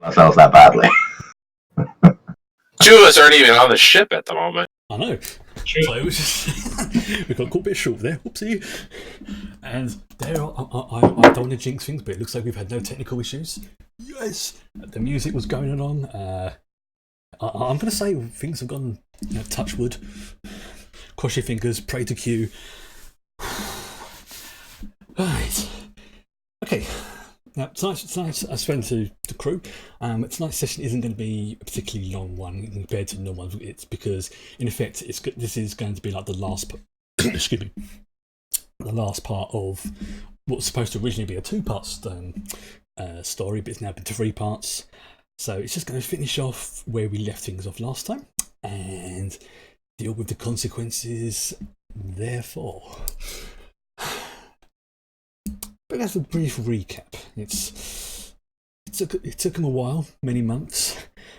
ourselves that badly. Two of us aren't even on the ship at the moment. I know. True. So it was just we got caught a bit short there. Whoopsie. And there, I don't want to jinx things, but it looks like we've had no technical issues. Yes, the music was going along. I'm going to say things have gone. Touch wood. Cross your fingers. Pray to Q. Right. Okay. Now, tonight's I spoke to the crew. Tonight's session isn't going to be a particularly long one compared to the normal one. It's because, in effect, this is going to be like the last. Excuse me. The last part of what was supposed to originally be a two-part story, but it's now been 3 parts. So it's just going to finish off where we left things off last time and deal with the consequences. Therefore. But as a brief recap, it took them a while, many months,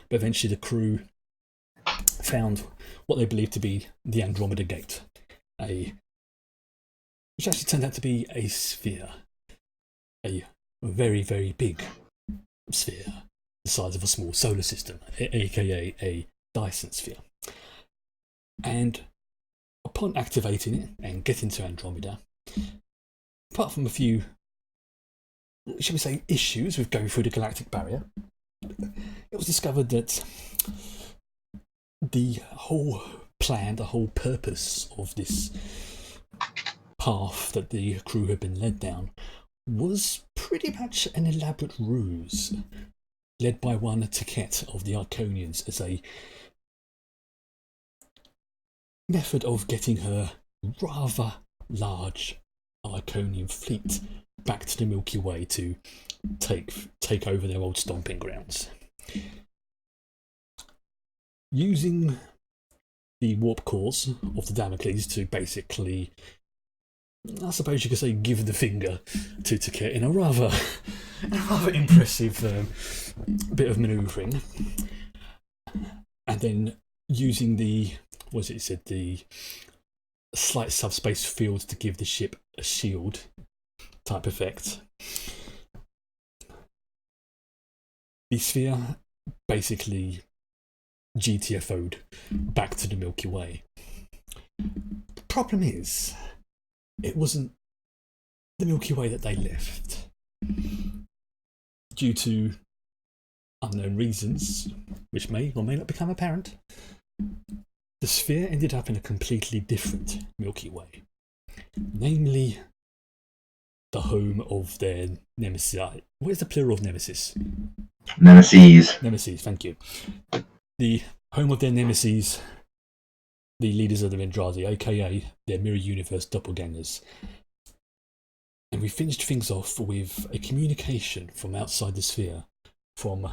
but eventually the crew found what they believed to be the Andromeda Gate, which actually turned out to be a sphere, a very, very big sphere, the size of a small solar system, aka a Dyson sphere. And upon activating it and getting to Andromeda, apart from a few, shall we say, issues with going through the galactic barrier, it was discovered that the whole plan, the whole purpose of this path that the crew had been led down was pretty much an elaborate ruse led by one Taket of the Arconians as a method of getting her rather large Arconian fleet back to the Milky Way to take over their old stomping grounds. Using the warp cores of the Damocles to basically, I suppose you could say, give the finger to Taket in a rather impressive bit of manoeuvring. And then using the slight subspace field to give the ship a shield type effect. The sphere basically GTFO'd back to the Milky Way. The problem is, it wasn't the Milky Way that they left. Due to unknown reasons, which may or may not become apparent, the sphere ended up in a completely different Milky Way, namely the home of their nemesis. Where's the plural of nemesis? Nemesis. Nemesis, thank you. The home of their nemesis, the leaders of the Vendrazi, aka their mirror universe doppelgangers. And we finished things off with a communication from outside the sphere from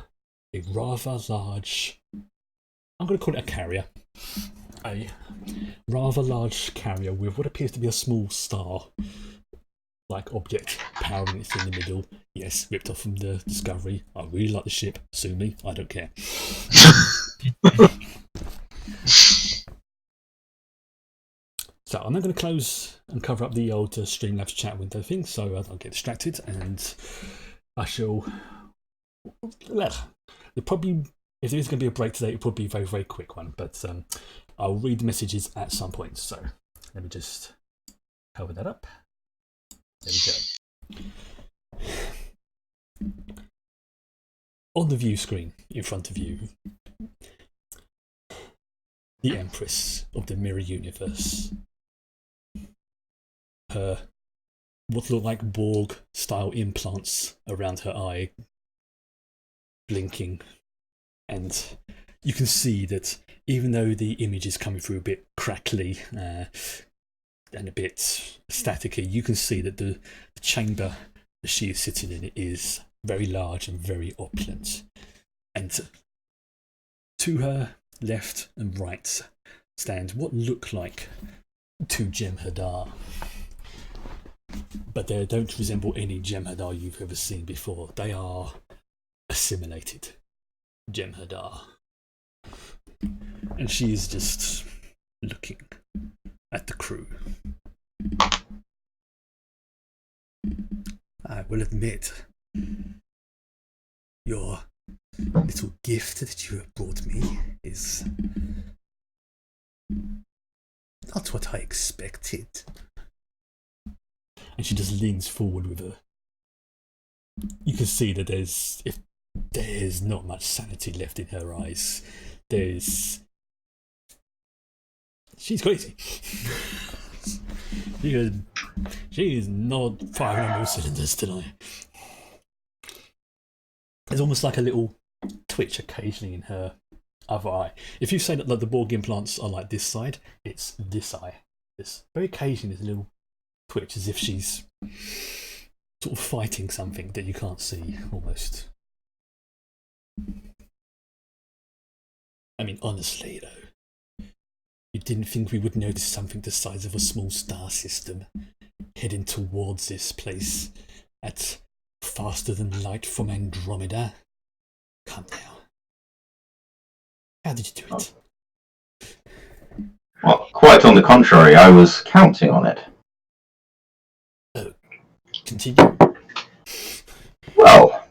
a rather large, I'm going to call it a carrier. A rather large carrier with what appears to be a small star-like object powering it in the middle. Yes, ripped off from the Discovery. I really like the ship. Sue me, I don't care. So I'm now going to close and cover up the old Streamlabs chat window thing, so I don't get distracted, and I shall. Probably, if there is going to be a break today, it'll probably be a very, very quick one, but I'll read the messages at some point. So let me just cover that up. There we go. On the view screen in front of you, the Empress of the Mirror Universe. Her what look like Borg-style implants around her eye, blinking, and you can see that even though the image is coming through a bit crackly and a bit staticky, you can see that the chamber that she is sitting in is very large and very opulent. And to her left and right stand what look like 2 Jem'Hadar. But they don't resemble any Jem'Hadar you've ever seen before. They are assimilated Jem'Hadar. And she is just looking at the crew. I will admit, your little gift that you have brought me is not what I expected. And she just leans forward with a. You can see that there's not much sanity left in her eyes. She's crazy. She is not firing on all cylinders tonight. There's almost like a little twitch occasionally in her other eye. If you say that like, the Borg implants are like this side, it's this eye. It's very occasionally there's a little twitch as if she's sort of fighting something that you can't see almost. I mean, honestly though, you didn't think we would notice something the size of a small star system heading towards this place at faster than light from Andromeda? Come now. How did you do it? Well, quite on the contrary, I was counting on it. Oh, continue. Well,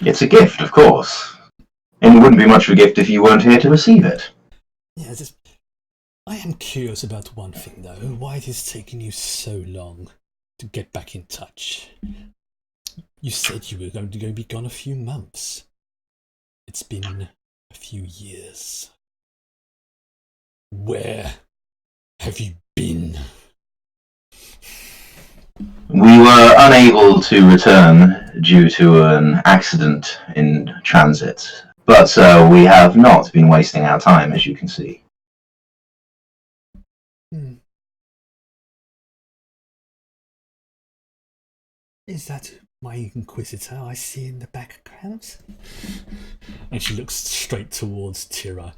it's a gift, of course. And it wouldn't be much of a gift if you weren't here to receive it. Yeah, I am curious about one thing though. Why it is taking you so long to get back in touch? You said you were going to be gone a few months. It's been a few years. Where have you been? We were unable to return due to an accident in transit, but we have not been wasting our time, as you can see. Is that my Inquisitor I see in the background? And she looks straight towards Tira.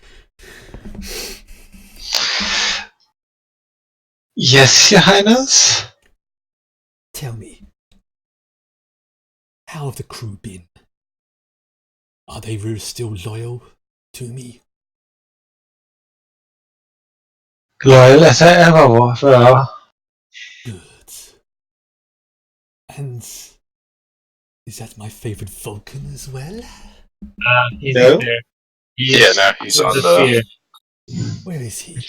Yes, Your Highness? Tell me, how have the crew been? Are they really still loyal to me? Loyal as I ever were. Good. And is that my favourite Vulcan as well? He's No? there. Yeah, now he's on the. sphere. Where is he?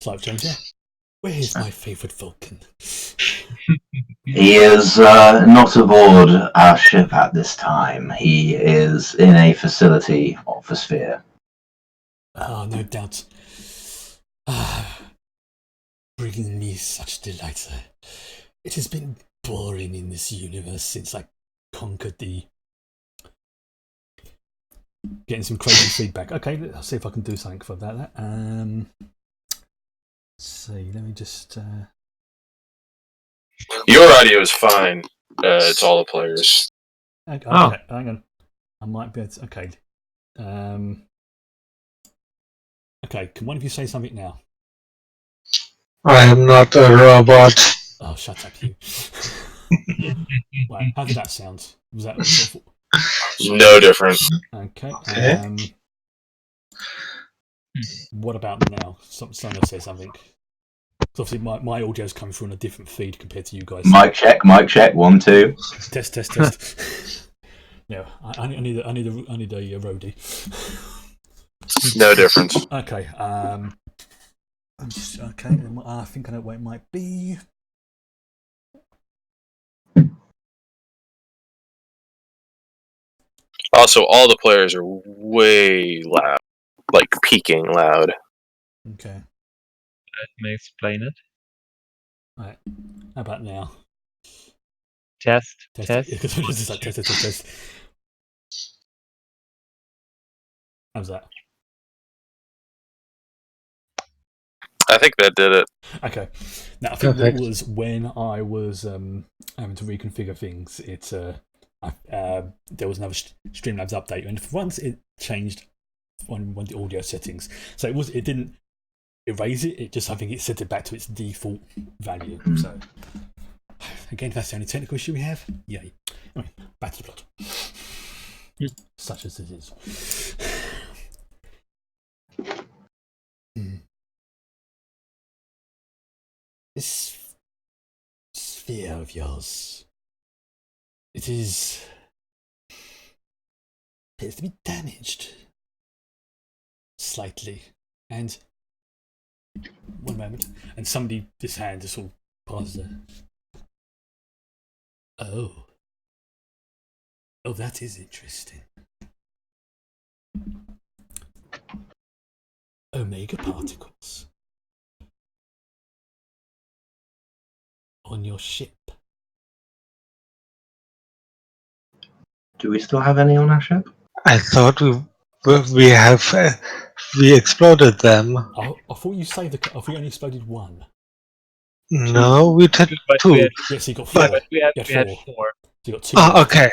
Slight change there. Where is my favourite Vulcan? He is not aboard our ship at this time. He is in a facility of the sphere. Ah, no doubt. Bringing me such delight. It has been boring in this universe since I conquered the. Getting some crazy feedback. Okay, I'll see if I can do something for that. Let's see, let me just. Your audio is fine. It's all the players. Okay, Oh. hang on. I might be able to. Okay. Okay, can one of you say something now? I am not a robot. Oh, shut up, you. Right, how did that sound? Was that sort of... No different. Okay. Okay. What about now? Someone else say something. 'Cause obviously, my audio's coming through on a different feed compared to you guys. Mic check, 1, 2. Test. No, I need a roadie. No difference. Okay. Okay. I think I know where it might be. Also, all the players are way loud, like peaking loud. Okay. Let me explain it. Right. How about now? Test. Test. How's that? I think that did it. Okay. Now I think Perfect. what was when I was having to reconfigure things. There was another Streamlabs update, and for once it changed on one of the audio settings. So it didn't erase it. It just I think it set it back to its default value. So again, that's the only technical issue we have. Yay. Anyway, back to the plot. Such as it is. This sphere of yours, it is appears to be damaged slightly. And one moment, and this hand just sort of passes there. Oh, that is interesting. Omega particles on your ship. Do we still have any on our ship? I thought we exploded them. I thought you saved I thought you only exploded one. No, we did But two. we had, Yes, you got four. but we had You had 4. So you got 2. Oh, okay.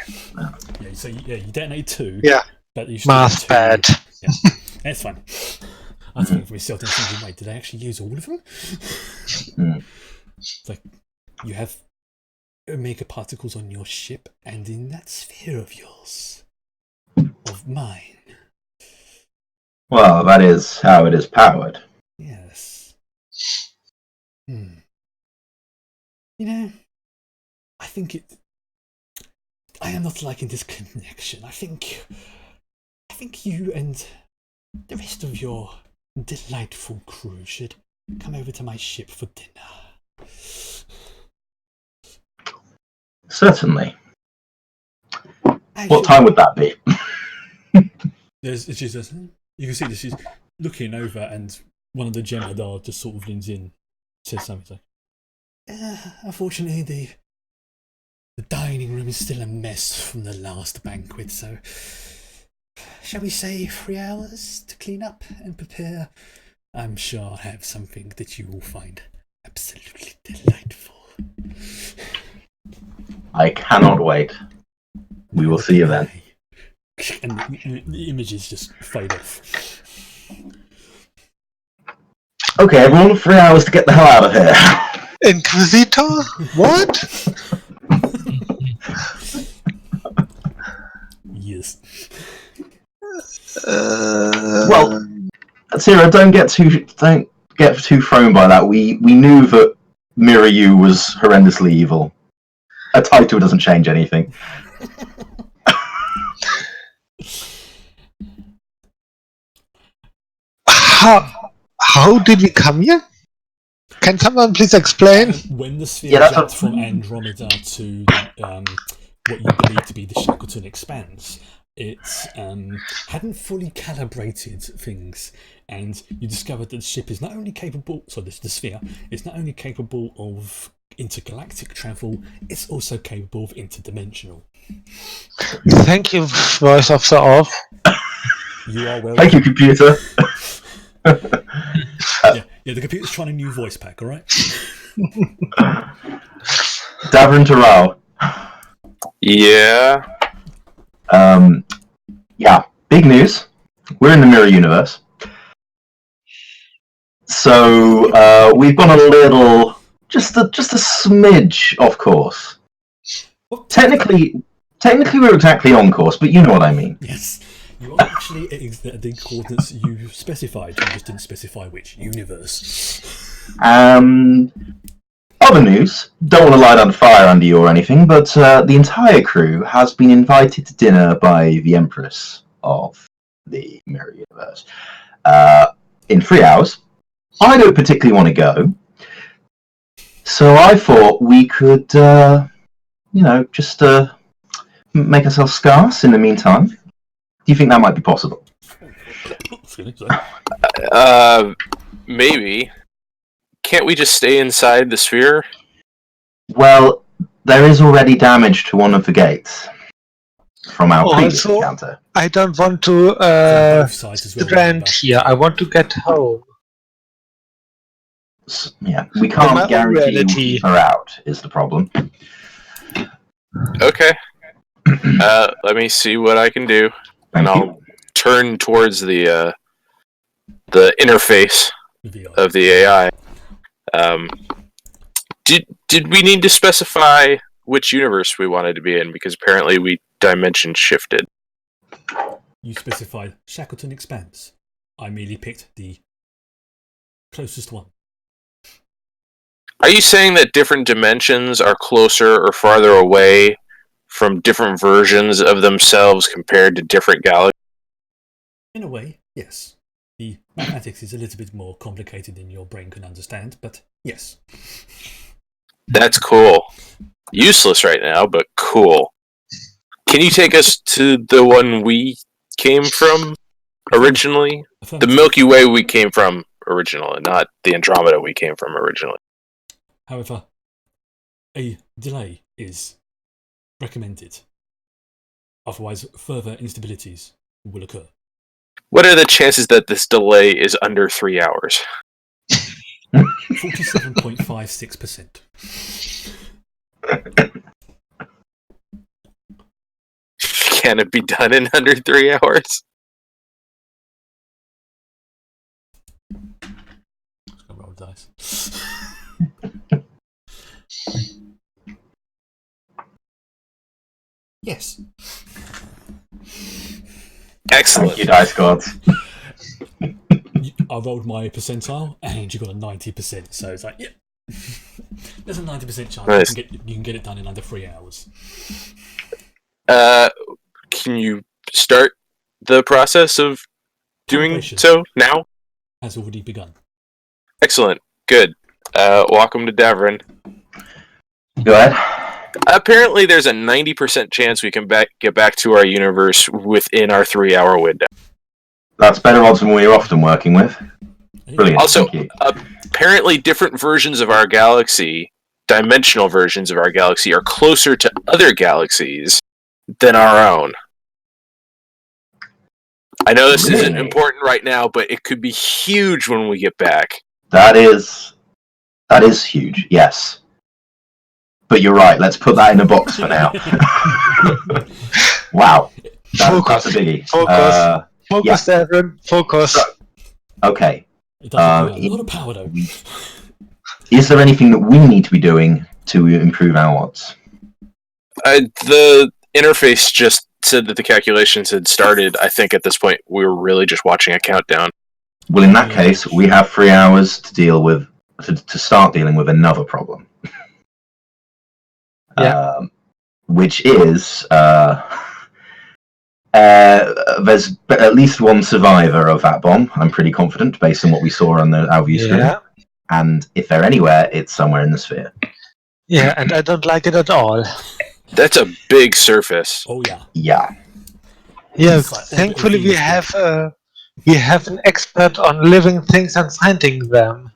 Yeah, so you detonated 2. Yeah. But you still Math got 2. bad. Yeah, that's fine. I was thinking for myself, wait, did I actually use all of them? It's like, you have omega particles on your ship and in that sphere of yours. Of mine. Well, that is how it is powered. Yes. You know, I think I am not liking this connection. I think you and the rest of your delightful crew should come over to my ship for dinner. Certainly. Actually, What time would that be? You can see that she's looking over, and one of the Gemadar just sort of leans in, says something like, unfortunately, the dining room is still a mess from the last banquet, so shall we say 3 hours to clean up and prepare? I'm sure I'll have something that you will find absolutely delightful. I cannot wait. We will see you then. And the images just fade off. Okay, everyone, 3 hours to get the hell out of here. Inquisitor? What? Yes. Well, Sarah, don't get too thrown by that. We knew that Mirayu was horrendously evil. A title doesn't change anything. How did we come here? Can someone please explain? When the sphere jumped from Andromeda to what you believe to be the Shackleton Expanse, it hadn't fully calibrated things, and you discovered that the ship is not only capable, the sphere is not only capable of intergalactic travel, it's also capable of interdimensional. Thank you, voice of the off. You are welcome. Thank you, computer. Yeah, the computer's trying a new voice pack, alright? Davin Taral. Yeah. Yeah, big news. We're in the mirror universe. So we've gone a little, just a smidge off course. Technically we're exactly on course, but you know what I mean. Yes. You are actually at the coordinates you specified, you just didn't specify which universe. Other news, don't want to light on fire under you or anything, but the entire crew has been invited to dinner by the Empress of the Mirror Universe in 3 hours. I don't particularly want to go, so I thought we could, just make ourselves scarce in the meantime. Do you think that might be possible? Maybe. Can't we just stay inside the sphere? Well, there is already damage to one of the gates from our previous Also, encounter. I don't want to both sides as well, strand remember. here. I want to get home. Yeah, we my can't own guarantee we'll reality. keep her out, is the problem. Okay. Let me see what I can do. Thank and you. I'll turn towards the interface VR. of the AI. Did we need to specify which universe we wanted to be in? Because apparently we dimension shifted. You specified Shackleton Expanse. I merely picked the closest one. Are you saying that different dimensions are closer or farther away from different versions of themselves compared to different galaxies? In a way, yes. The mathematics is a little bit more complicated than your brain can understand, but yes. That's cool. Useless right now, but cool. Can you take us to the one we came from originally? The Milky Way we came from originally, not the Andromeda we came from originally. However, a delay is recommended. Otherwise, further instabilities will occur. What are the chances that this delay is under 3 hours? 47.56%. Can it be done in under 3 hours? Just gonna roll dice. Yes. Excellent. Thank you, dice gods. I rolled my percentile, and you got a 90%. So it's like, yeah, there's a 90% chance Nice. you can get it done in under 3 hours. Can you start the process of doing Calibration so now? has already begun. Excellent. Good. Welcome to Davrin. Go ahead. Apparently, there's a 90% chance we can get back to our universe within our 3 hour window. That's better odds than we're often working with. Brilliant. Also, Thank you. apparently, different versions of our galaxy, dimensional versions of our galaxy, are closer to other galaxies than our own. I know this isn't Really? important right now, but it could be huge when we get back. That is huge. Yes. But you're right. Let's put that in a box for now. Wow. That's a biggie. Focus. Focus, yeah. Evan. Focus. Okay. It does require a lot of power, though. Is there anything that we need to be doing to improve our odds? The interface just said that the calculations had started. I think at this point we were really just watching a countdown. Well, in that case, we have 3 hours to deal with to start dealing with another problem. Yeah. Which is there's at least one survivor of that bomb. I'm pretty confident, based on what we saw on our view screen. Yeah. And if they're anywhere, it's somewhere in the sphere. Yeah, and I don't like it at all. That's a big surface. Oh, yeah. Yeah. Yeah, It's like thankfully orbital we have an expert on living things and finding them.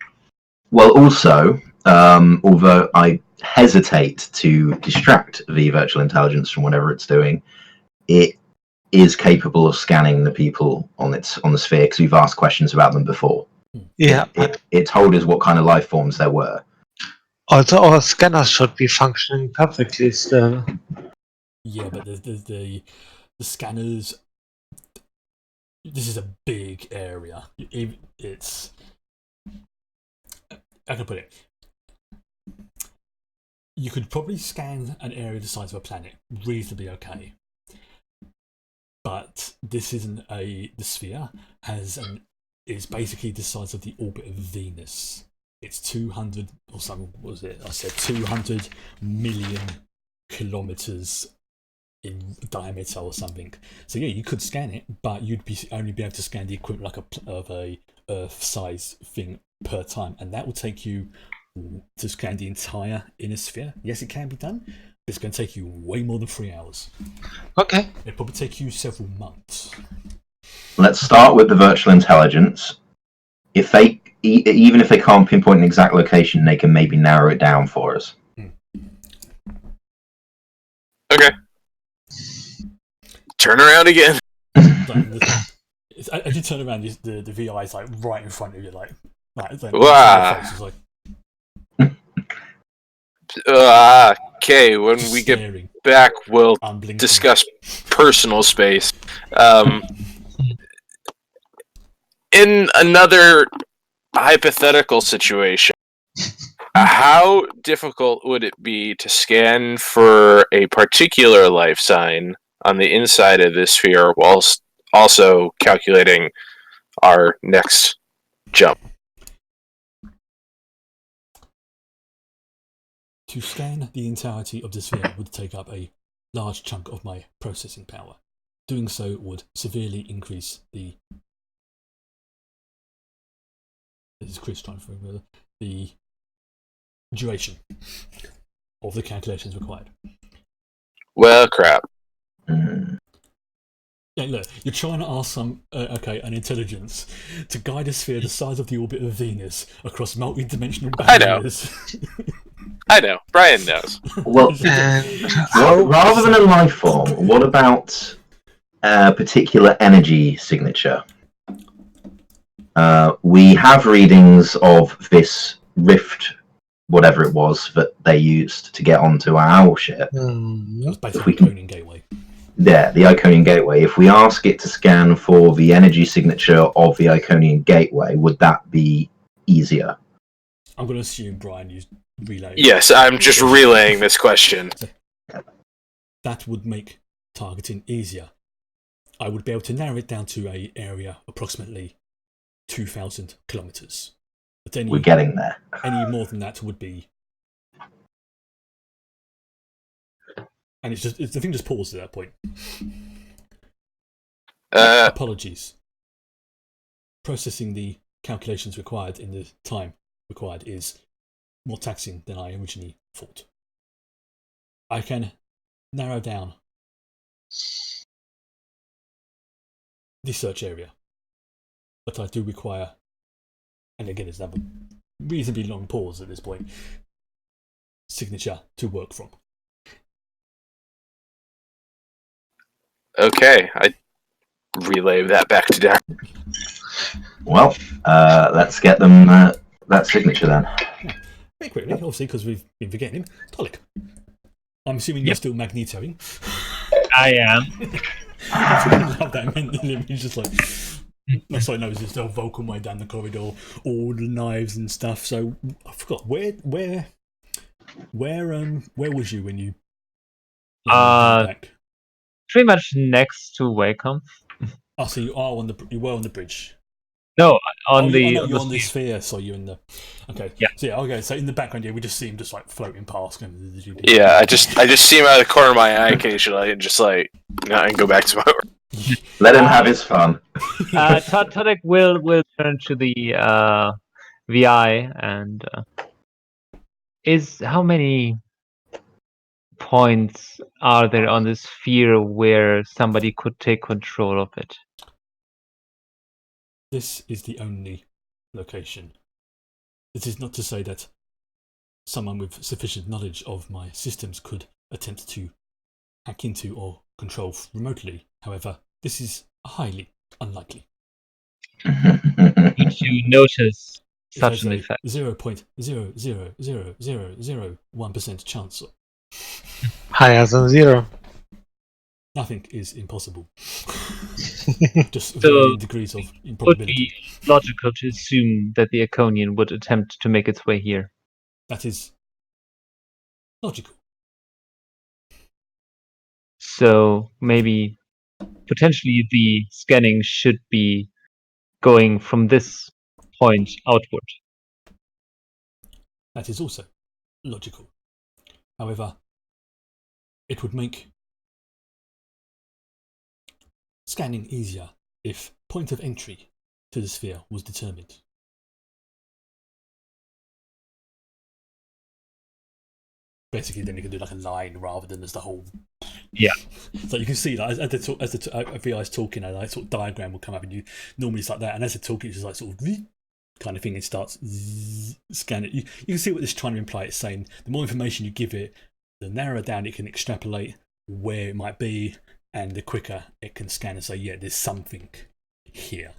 Well, also, although I hesitate to distract the virtual intelligence from whatever it's doing, it is capable of scanning the people on the sphere because we've asked questions about them before. Yeah, It told us what kind of life forms there were. also our scanners should be functioning perfectly still. Yeah, but the scanners. This is a big area. It's. I can put it. You could probably scan an area the size of a planet reasonably okay. But this isn't the sphere is basically the size of the orbit of Venus. It's 200 or something. What was it? I said 200 million kilometers in diameter or something. So yeah, you could scan it, but you'd only be able to scan the equivalent of a Earth-size thing per time, and that will take you to scan the entire inner sphere. Yes, it can be done, but it's going to take you way more than 3 hours. Okay. It'll probably take you several months. Let's start with the virtual intelligence. If they, even if they can't pinpoint an exact location, they can maybe narrow it down for us. Okay. Turn around again. As you turn around, the VI is like right in front of you, like Wow. face is like Okay, when we get staring, back, we'll unblinking. discuss personal space. In another hypothetical situation, how difficult would it be to scan for a particular life sign on the inside of this sphere whilst also calculating our next jump? To scan the entirety of the sphere would take up a large chunk of my processing power. Doing so would severely increase the. This is Chris trying to remember the duration of the calculations required. Well, crap. Yeah, look, you're trying to ask an intelligence to guide a sphere the size of the orbit of Venus across multi-dimensional barriers. I know. Brian knows. Well, And rather than a life form, what about a particular energy signature? We have readings of this rift, whatever it was, that they used to get onto our owl ship. That's basically If we the can- Iconian Gateway. Yeah, the Iconian Gateway. If we ask it to scan for the energy signature of the Iconian Gateway, would that be easier? I'm going to assume, Brian, you relay. Yes, I'm just relaying this question. That would make targeting easier. I would be able to narrow it down to an area approximately 2,000 kilometers. But We're getting there. any more than that would be. And the thing just paused at that point. Apologies. Processing the calculations required in the time required is more taxing than I originally thought. I can narrow down the search area, but I do require, and again, it's another reasonably long pause at this point, signature to work from. Okay, I relay that back to Darren. Well, let's get them that signature then. Very quickly, obviously, because we've been forgetting him. Tolik. I'm assuming you're still magnetoing. I am. I love that image. He's just like, that's like, no, it's just a vocal way down the corridor, all the knives and stuff. So I forgot where was you when you? Back? Pretty much next to Wacom. Oh, so you were on the bridge. No, on you're the on the sphere, so you're in the. Okay. Yeah. So okay. So in the background, we just see him just like floating past. Yeah, I just see him out of the corner of my eye occasionally, and just like, and go back to my work. Let him have his fun. Todek will turn to the VI and how many points are there on this sphere where somebody could take control of it? This is the only location. This is not to say that someone with sufficient knowledge of my systems could attempt to hack into or control remotely. However, this is highly unlikely. Did you notice such an There's effect? 0.00001% chance. higher than 0. Nothing is impossible. Just So, varying degrees of Would improbability. be logical to assume that the Iconian would attempt to make its way here. That is logical. So maybe potentially the scanning should be going from this point outward. That is also logical. However, it would make scanning easier if point of entry to the sphere was determined. Basically, then you can do like a line rather than as the whole. Yeah. So you can see, like, as the VI is talking, a like, sort of diagram will come up, and you normally it's like that, and as they're talking, it's just like sort of kind of thing. It starts scan it. You can see what it's trying to imply. It's saying the more information you give it, the narrower down it can extrapolate where it might be, and the quicker it can scan and say, yeah, there's something here.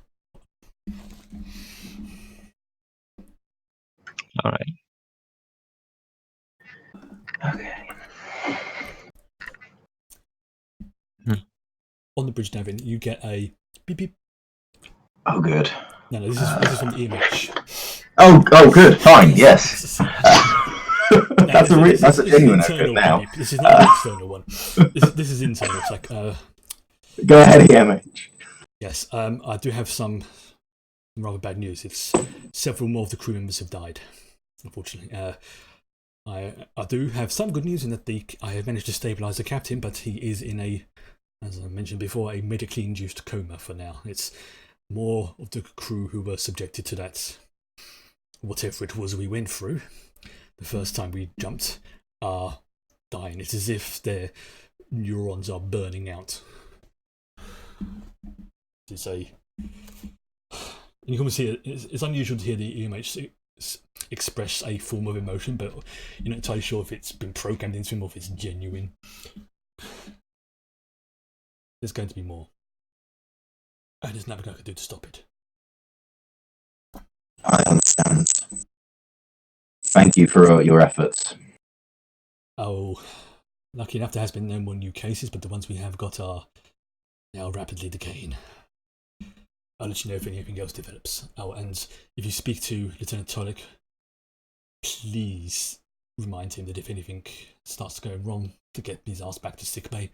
All right. Okay. On the bridge, Davin, you get a beep beep. Oh, good. No, this is from the image. Oh, good. Fine. Yes. No, That's a genuine internal effort now. beep. This is not an external one. This is internal. It's like Go ahead, EMH. yes. I do have some rather bad news. It's several more of the crew members have died, unfortunately. I do have some good news in that I have managed to stabilise the captain, but he is in a, as I mentioned before, a medically induced coma for now. It's more of the crew who were subjected to that, whatever it was we went through the first time we jumped, are dying. It's as if their neurons are burning out. It's a, you can see it's unusual to hear the EMH express a form of emotion, but you're not entirely sure if it's been programmed into him or if it's genuine. There's going to be more, and there's nothing I can do to stop it. I understand. Thank you for your efforts. Oh, lucky enough there has been no more new cases, but the ones we have got are now rapidly decaying. I'll let you know if anything else develops. Oh, and if you speak to Lieutenant Tolik, please remind him that if anything starts to go wrong, to get his ass back to sickbay.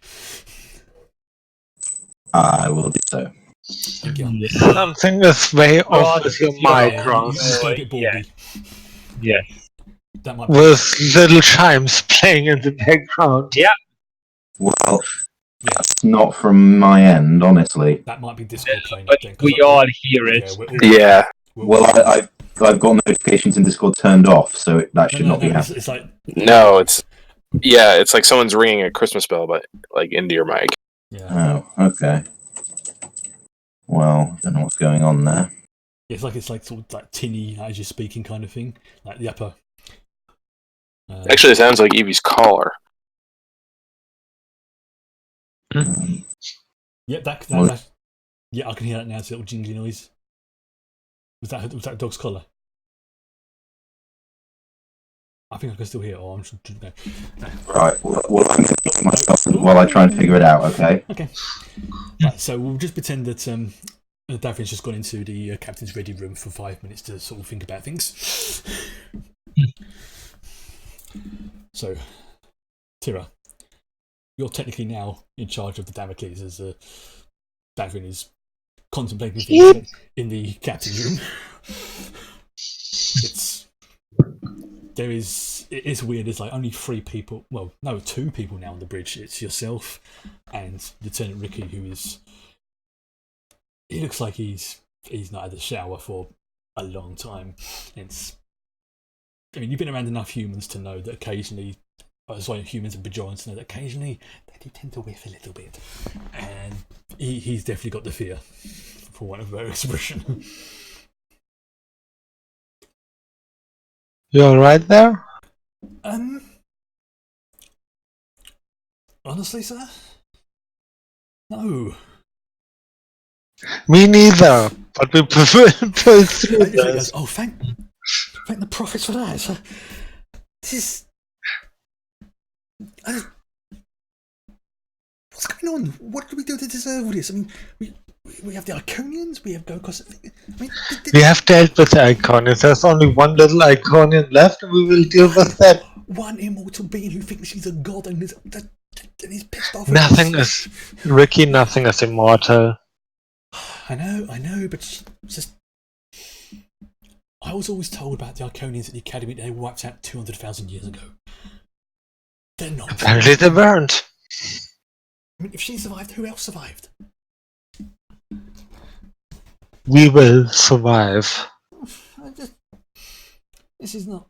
I will do so. Thank you. Something is way off with your micros. He's got a bit baldy. Yes. That might be, With little chimes playing in the background. Yeah. Well, that's not from my end, honestly. that might be Discord playing. But again, 'cause we all hear it. Yeah. Well, I've got notifications in Discord turned off, so that should not be happening. It's like, No, it's like someone's ringing a Christmas bell, but like into your mic. yeah, Oh, okay. Well, I don't know what's going on there. it's like sort of like tinny as you're speaking kind of thing, like the upper. Actually, it sounds like Evie's collar. Yeah, that yeah, I can hear that now. It's a little jingly noise. Was that dog's collar? I think I can still hear it. Oh, I'm just, no. Right, well I'm going to keep myself while I try and figure it out, okay? Okay. Right, so we'll just pretend that Davrin's just gone into the captain's ready room for 5 minutes to sort of think about things. So, Tira, you're technically now in charge of the Damocles as Davrin is contemplating things in the captain's room. It is weird. There's like only 3 people. Well, no, 2 people now on the bridge. It's yourself and Lieutenant Ricky, who is. He looks like he's not had a shower for a long time. I mean, you've been around enough humans to know that occasionally, humans and Bajorans to know that occasionally they do tend to whiff a little bit, and he's definitely got the fear, for want of a better expression. You alright there? Honestly, sir, no. Me neither, but we prefer pull through He this. goes, oh, thank the prophets for that. So, this is. What's going on? What do we do to deserve all this? I mean, we have the Iconians, we have Gokos. I mean, We have dealt with the Iconians. There's only one little Iconian left, and we will deal with that. one immortal being who thinks he's a god and he's pissed off. Nothing is Ricky. Nothing is immortal. I know, but it's just. I was always told about the Iconians at the Academy. They were wiped out 200,000 years ago. They're not. Apparently they weren't. I mean, if she survived, who else survived? We will survive. This is not.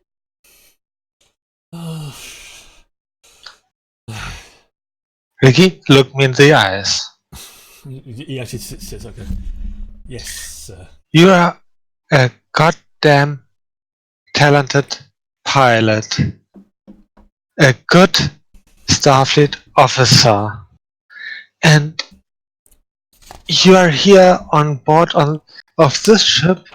Ricky, look me in the eyes. He actually says, okay. Yes, sir. You are a goddamn talented pilot. A good Starfleet officer. And you are here on board of this ship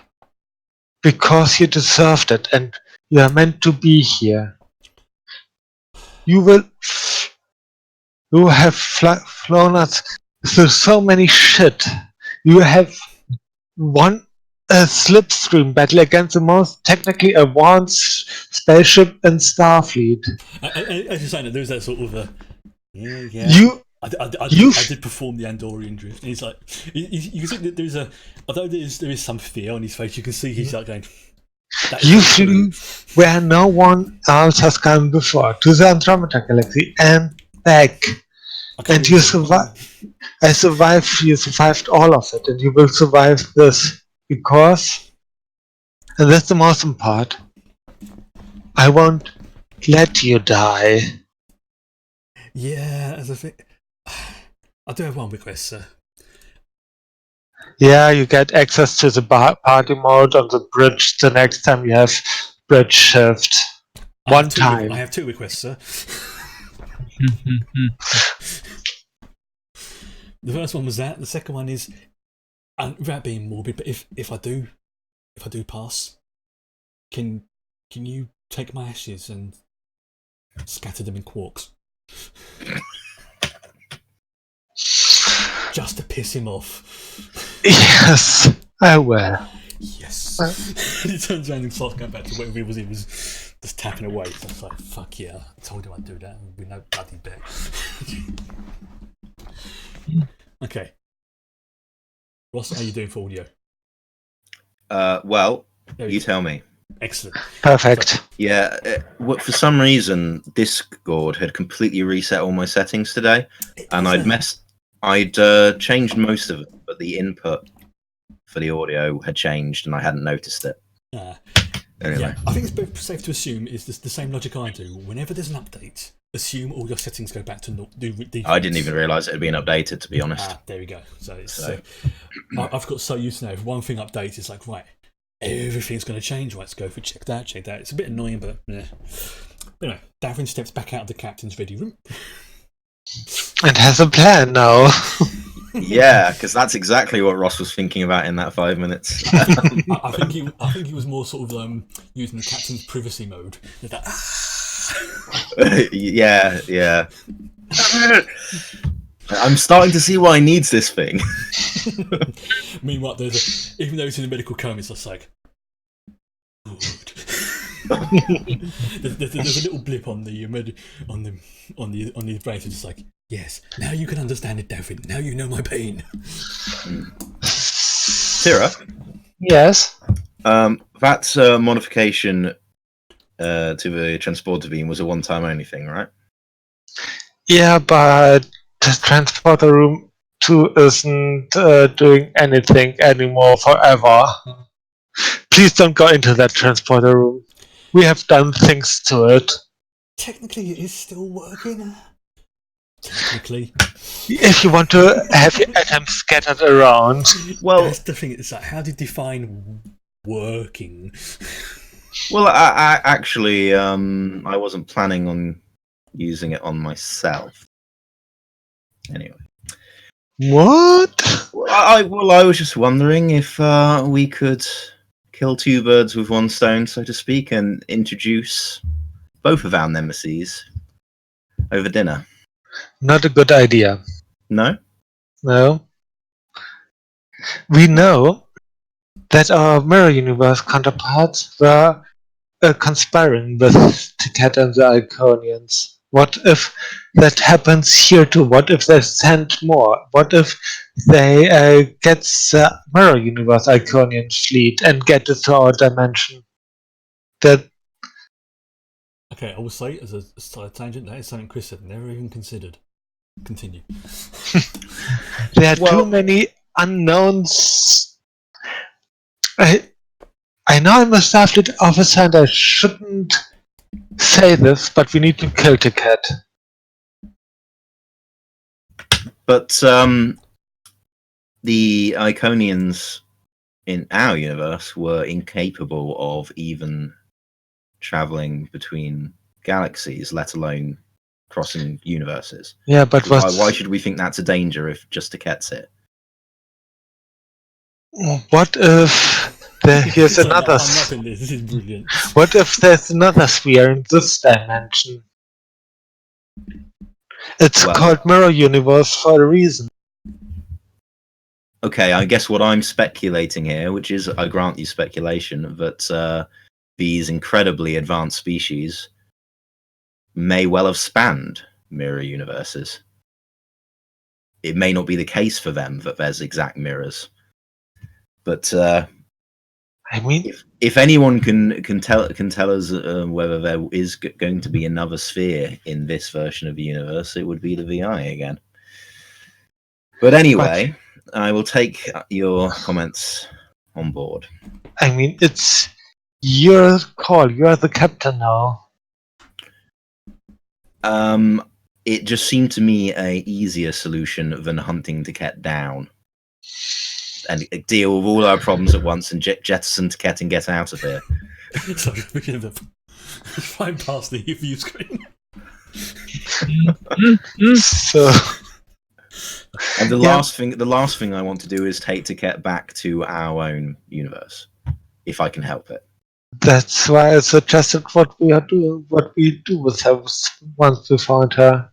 because you deserved it and you are meant to be here. You have flown us through so many shit. You have won a slipstream battle against the most technically advanced spaceship in Starfleet. As you're saying, there's that sort of yeah. I did perform the Andorian drift, and he's like, you can see that there is some fear on his face. You can see he's like going, That is You not true. flew where no one else has gone before, to the Andromeda galaxy and back. I can't And you believe it. survived. I survived. You survived all of it, and you will survive this because, and that's the most important part, I won't let you die. Yeah, as I think. I do have one request, sir. Yeah, you get access to the party mode on the bridge the next time you have bridge shift. One time. I have two requests, sir. The first one was that. The second one is, and without being morbid, but if I do pass, can you take my ashes and scatter them in quarks? Just to piss him off. Yes, I will. Yes. He turns around and starts going back to whatever he was just tapping away. So I was like, fuck yeah, I told him I'd do that with no bloody bet. Okay. Ross, how are you doing for audio? Well, There we you go. tell me. Excellent. Perfect. Yeah, for some reason, Discord had completely reset all my settings today, and I'd changed most of it, but the input for the audio had changed, and I hadn't noticed it. Anyway. Yeah, I think it's safe to assume is the same logic I do. Whenever there's an update, assume all your settings go back to default. I didn't even realise it had been updated, to be honest. There we go. So it's I've got so used to now. If one thing updates, it's like, right, everything's going to change. Right, let's go for check that. It's a bit annoying, but yeah. But anyway, Davin steps back out of the captain's ready room. And has a plan now. Yeah, because that's exactly what Ross was thinking about in that 5 minutes. I think he was more sort of using the captain's privacy mode. Like, yeah. I'm starting to see why he needs this thing. Meanwhile, even though he's in a medical coma, it's just like, good. there's a little blip on the brain, just like, yes, now you can understand it, Davin. Now you know my pain. Sarah? Yes? That modification to the transporter beam was a one-time only thing, right? Yeah, but the transporter room 2 isn't doing anything anymore forever. Please don't go into that transporter room. We have done things to it. Technically, it is still working. Technically. If you want to have your atoms scattered around. Well, that's the thing. It's like, how do you define working? Well, I actually, I wasn't planning on using it on myself. Anyway. What? I was just wondering if we could kill two birds with one stone, so to speak, and introduce both of our nemesis over dinner. Not a good idea. No? No. We know that our mirror universe counterparts were conspiring with Ticket and the Iconians. What if that happens here too? What if they send more? What if they get the mirror universe Iconian fleet and get it to our dimension? That Okay, I will say, as a side tangent, that is something Chris had never even considered. Continue. there are too many unknowns. I know I'm a Starfleet officer and I shouldn't say this, but we need to kill Ticket. But the Iconians in our universe were incapable of even traveling between galaxies, let alone crossing universes. Yeah, but why should we think that's a danger if just Ticket's it? What if here's another? I'm loving this. This is brilliant. What if there's another sphere in this dimension? It's called Mirror Universe for a reason. Okay, I guess what I'm speculating here, which is, I grant you speculation, that these incredibly advanced species may well have spanned mirror universes. It may not be the case for them that there's exact mirrors. But I mean, If anyone can tell us whether there is going to be another sphere in this version of the universe, it would be the VI again. But anyway, I will take your comments on board. I mean, it's your call. You are the captain now. It just seemed to me a easier solution than hunting to Ket down and deal with all our problems at once and jettison to Ket and get out of here. Sorry, speaking of the flying past the view screen. So, And the Yeah. last thing I want to do is take to Ket back to our own universe, if I can help it. that's why I suggested what we do with her once we find her.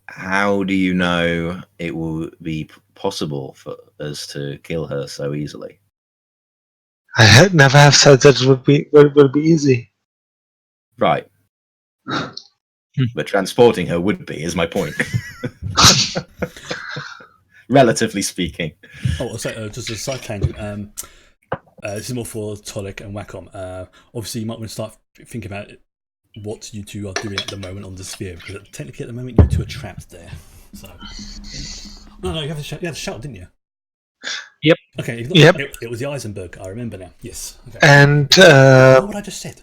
How do you know it will be possible for us to kill her so easily? I had never have said that it will be easy. Right. But transporting her would be, is my point. Relatively speaking. Oh, so just a side tangent. This is more for Tolik and Wacom. Obviously, you might want to start thinking about what you two are doing at the moment on the sphere, because technically at the moment you two are trapped there. So, no, you had to shout, didn't you? Yep. Okay. Yep. It was the Eisenberg. I remember now. Yes. Okay. And You know what I just said?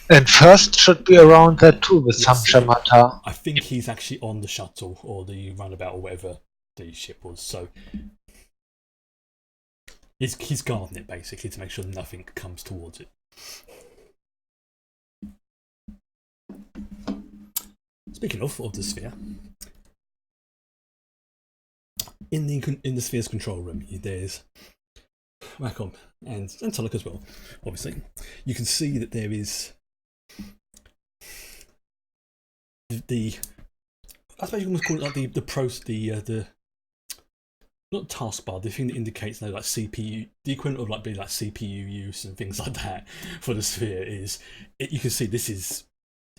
and first should be around there too with some Yes. Shamata. I think he's actually on the shuttle or the runabout or whatever the ship was. So he's guarding it basically to make sure nothing comes towards it. Speaking of the sphere, in the sphere's control room, there's Wacom and Tolik as well. Obviously, you can see that there is the I suppose you can almost call it like the not taskbar, the thing that indicates like CPU, the equivalent of like CPU use and things like that for the sphere is you can see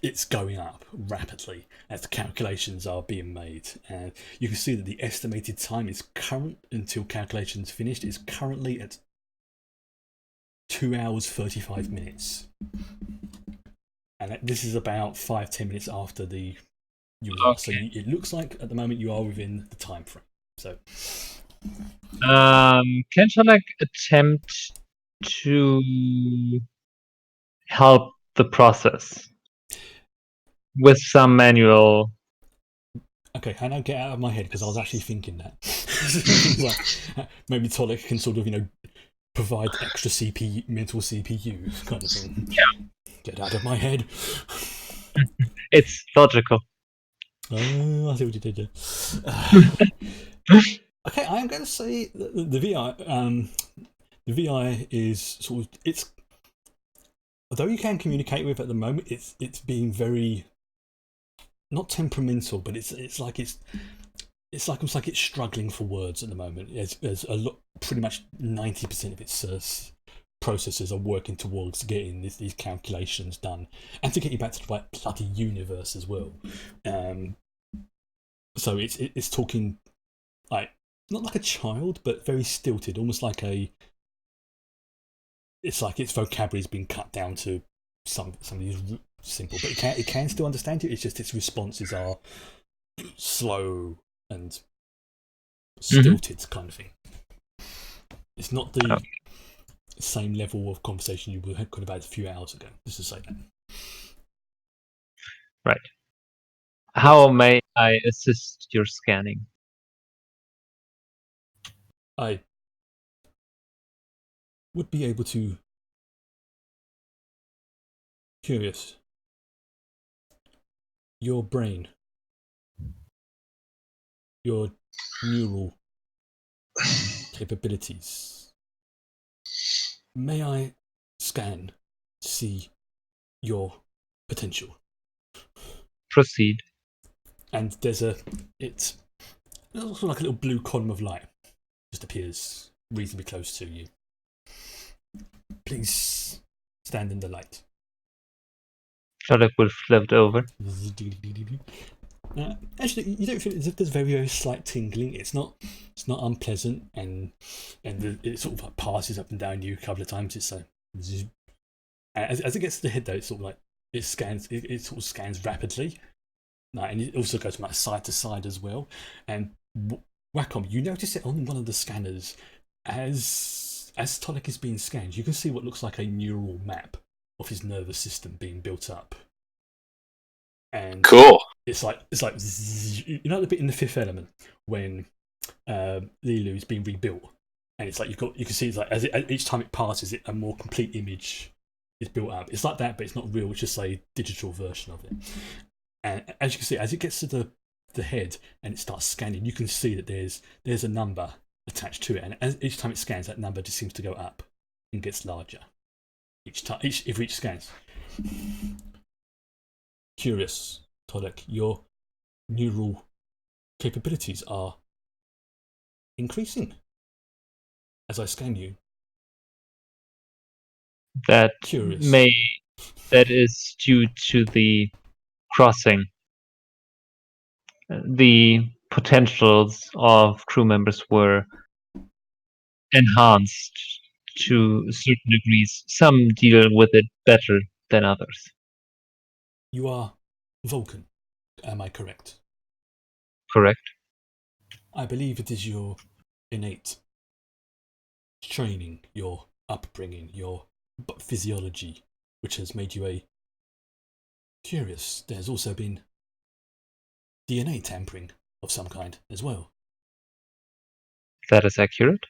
it's going up rapidly as the calculations are being made, and you can see that the estimated time is current until calculations finished is currently at 2 hours 35 minutes, and this is about 5-10 minutes after the user. So it looks like at the moment you are within the time frame. So Can Shanak attempt to help the process with some manual? okay, how now get out of my head, because I was actually thinking that. Like, maybe Tolik can sort of, provide extra mental CPU kind of thing. Yeah. Get out of my head. It's logical. Oh, I see what you did there. Okay, I'm going to say that the VI is sort of although you can communicate with at the moment, it's being very not temperamental, but it's like almost like it's struggling for words at the moment. There's a lot, pretty much 90% of its processors are working towards getting these calculations done, and to get you back to the bloody universe as well. So it's talking like not like a child, but very stilted, almost like it's like its vocabulary's been cut down to some of these simple, but it can still understand you. It's just its responses are slow and stilted kind of thing. It's not the same level of conversation you could have had a few hours ago, just to say that. Right. How may I assist your scanning? I would be able to. Curious. Your brain, your neural capabilities. May I scan to see your potential? Proceed. And there's also like a little blue column of light just appears reasonably close to you. Please stand in the light. Shadak will float over. Actually, you don't feel there's very, very slight tingling. It's not unpleasant, and it sort of like passes up and down you a couple of times. It's so as it gets to the head though, it's sort of like it scans. It sort of scans rapidly, and it also goes from like side to side as well. And Wacom, you notice it on one of the scanners as Tonic is being scanned. You can see what looks like a neural map of his nervous system being built up. And Cool. It's like you know the bit in The Fifth Element when Lilu's being rebuilt, and it's like you can see it's like as each time it passes, a more complete image is built up. It's like that, but it's not real. It's just a digital version of it. And as you can see, as it gets to the head and it starts scanning, you can see that there's a number attached to it, and each time it scans, that number just seems to go up and gets larger each time. Each scans. Curious, Tolek, your neural capabilities are increasing as I scan you. That Curious. that is due to the crossing. The potentials of crew members were enhanced to certain degrees. Some deal with it better than others. You are Vulcan, am I correct? Correct? I believe it is your innate training, your upbringing, your physiology, which has made you a curious. There's also been DNA tampering of some kind as well. That is accurate.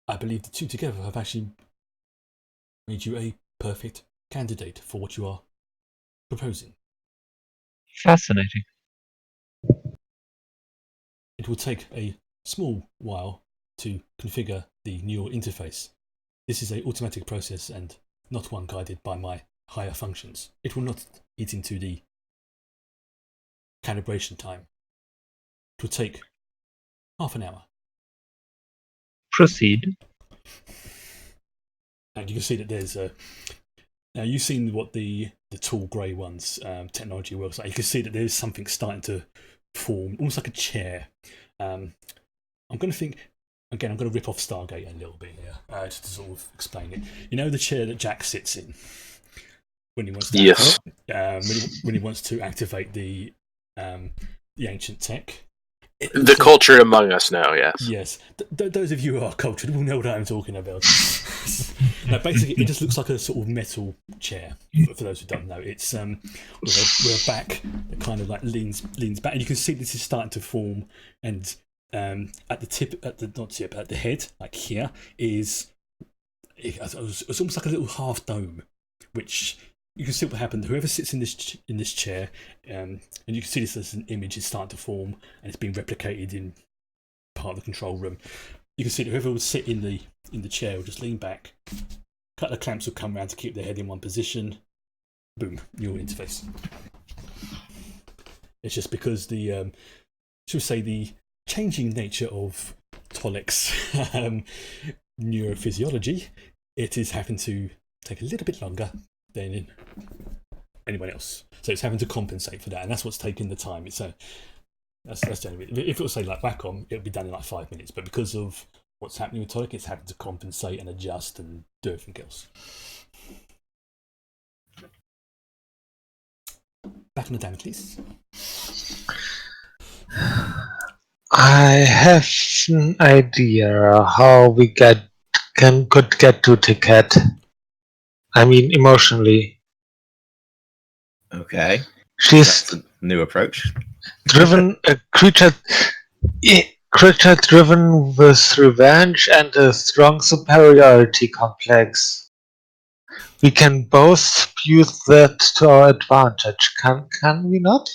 I believe the two together have actually made you a perfect candidate for what you are proposing. Fascinating. It will take a small while to configure the neural interface. This is an automatic process and not one guided by my higher functions. It will not eat into the calibration time. It will take half an hour. Proceed. And you can see that there's a... Now, you've seen what the tall grey ones technology works like. You can see that there's something starting to form, almost like a chair. I'm going to think... Again, I'm going to rip off Stargate a little bit here, just to sort of explain it. You know the chair that Jack sits in when he wants to Yes. when he wants to activate the ancient tech. The culture among us now, yes. Yes, those of you who are cultured will know what I'm talking about. Now, basically, it just looks like a sort of metal chair. For those who don't know, it's with a back that kind of like leans back, and you can see this is starting to form. And at the head, like here, it's almost like a little half dome, which you can see what happened. Whoever sits in this chair, and you can see this as an image is starting to form, and it's being replicated in part of the control room. You can see that whoever would sit in the chair will just lean back. A couple of clamps will come around to keep their head in one position. Boom, neural interface. It's just because the changing nature of Tolek's neurophysiology, it is having to take a little bit longer than anyone else. So it's having to compensate for that, and that's what's taking the time. That's the only bit. If it was say like Wacom, it would be done in like 5 minutes, but because of what's happening with Tolek, it's having to compensate and adjust and do everything else. Back on the Damocles. I have an idea how we could get to Ticket. I mean, emotionally. Okay. She's That's a new approach. driven a creature driven with revenge and a strong superiority complex. We can both use that to our advantage, can we not?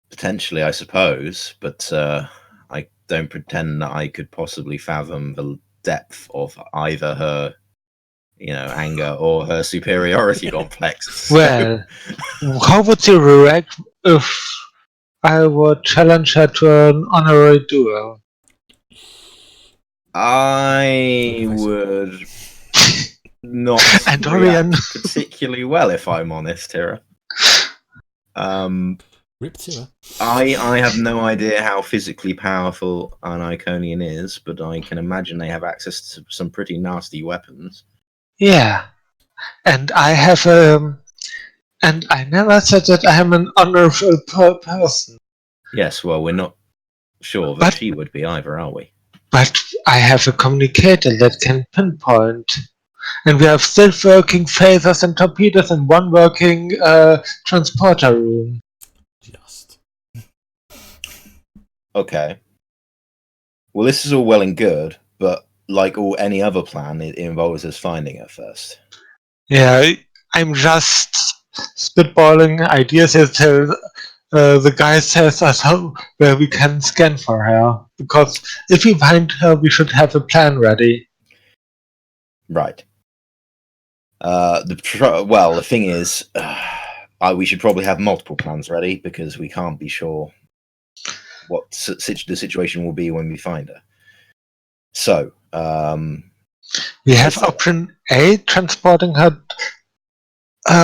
Potentially, I suppose, but I don't pretend that I could possibly fathom the depth of either her, anger or her superiority complex. So, Well, how would you react if I would challenge her to an honorary duel? I would not And Dorian. react particularly well, if I'm honest, Tira. Rip Tira. I have no idea how physically powerful an Iconian is, but I can imagine they have access to some pretty nasty weapons. Yeah. And I have and I never said that I am an honorable person. Yes, well, we're not sure that But- she would be either, are we? But I have a communicator that can pinpoint. And we have still working phasers and torpedoes and one working transporter room. Just. Okay. Well, this is all well and good, but like any other plan, it involves us finding her first. Yeah, I'm just spitballing ideas until the guy says us how where we can scan for her. Because if we find her, we should have a plan ready. Right. The thing is, we should probably have multiple plans ready because we can't be sure what the situation will be when we find her. So, We have option A, transporting her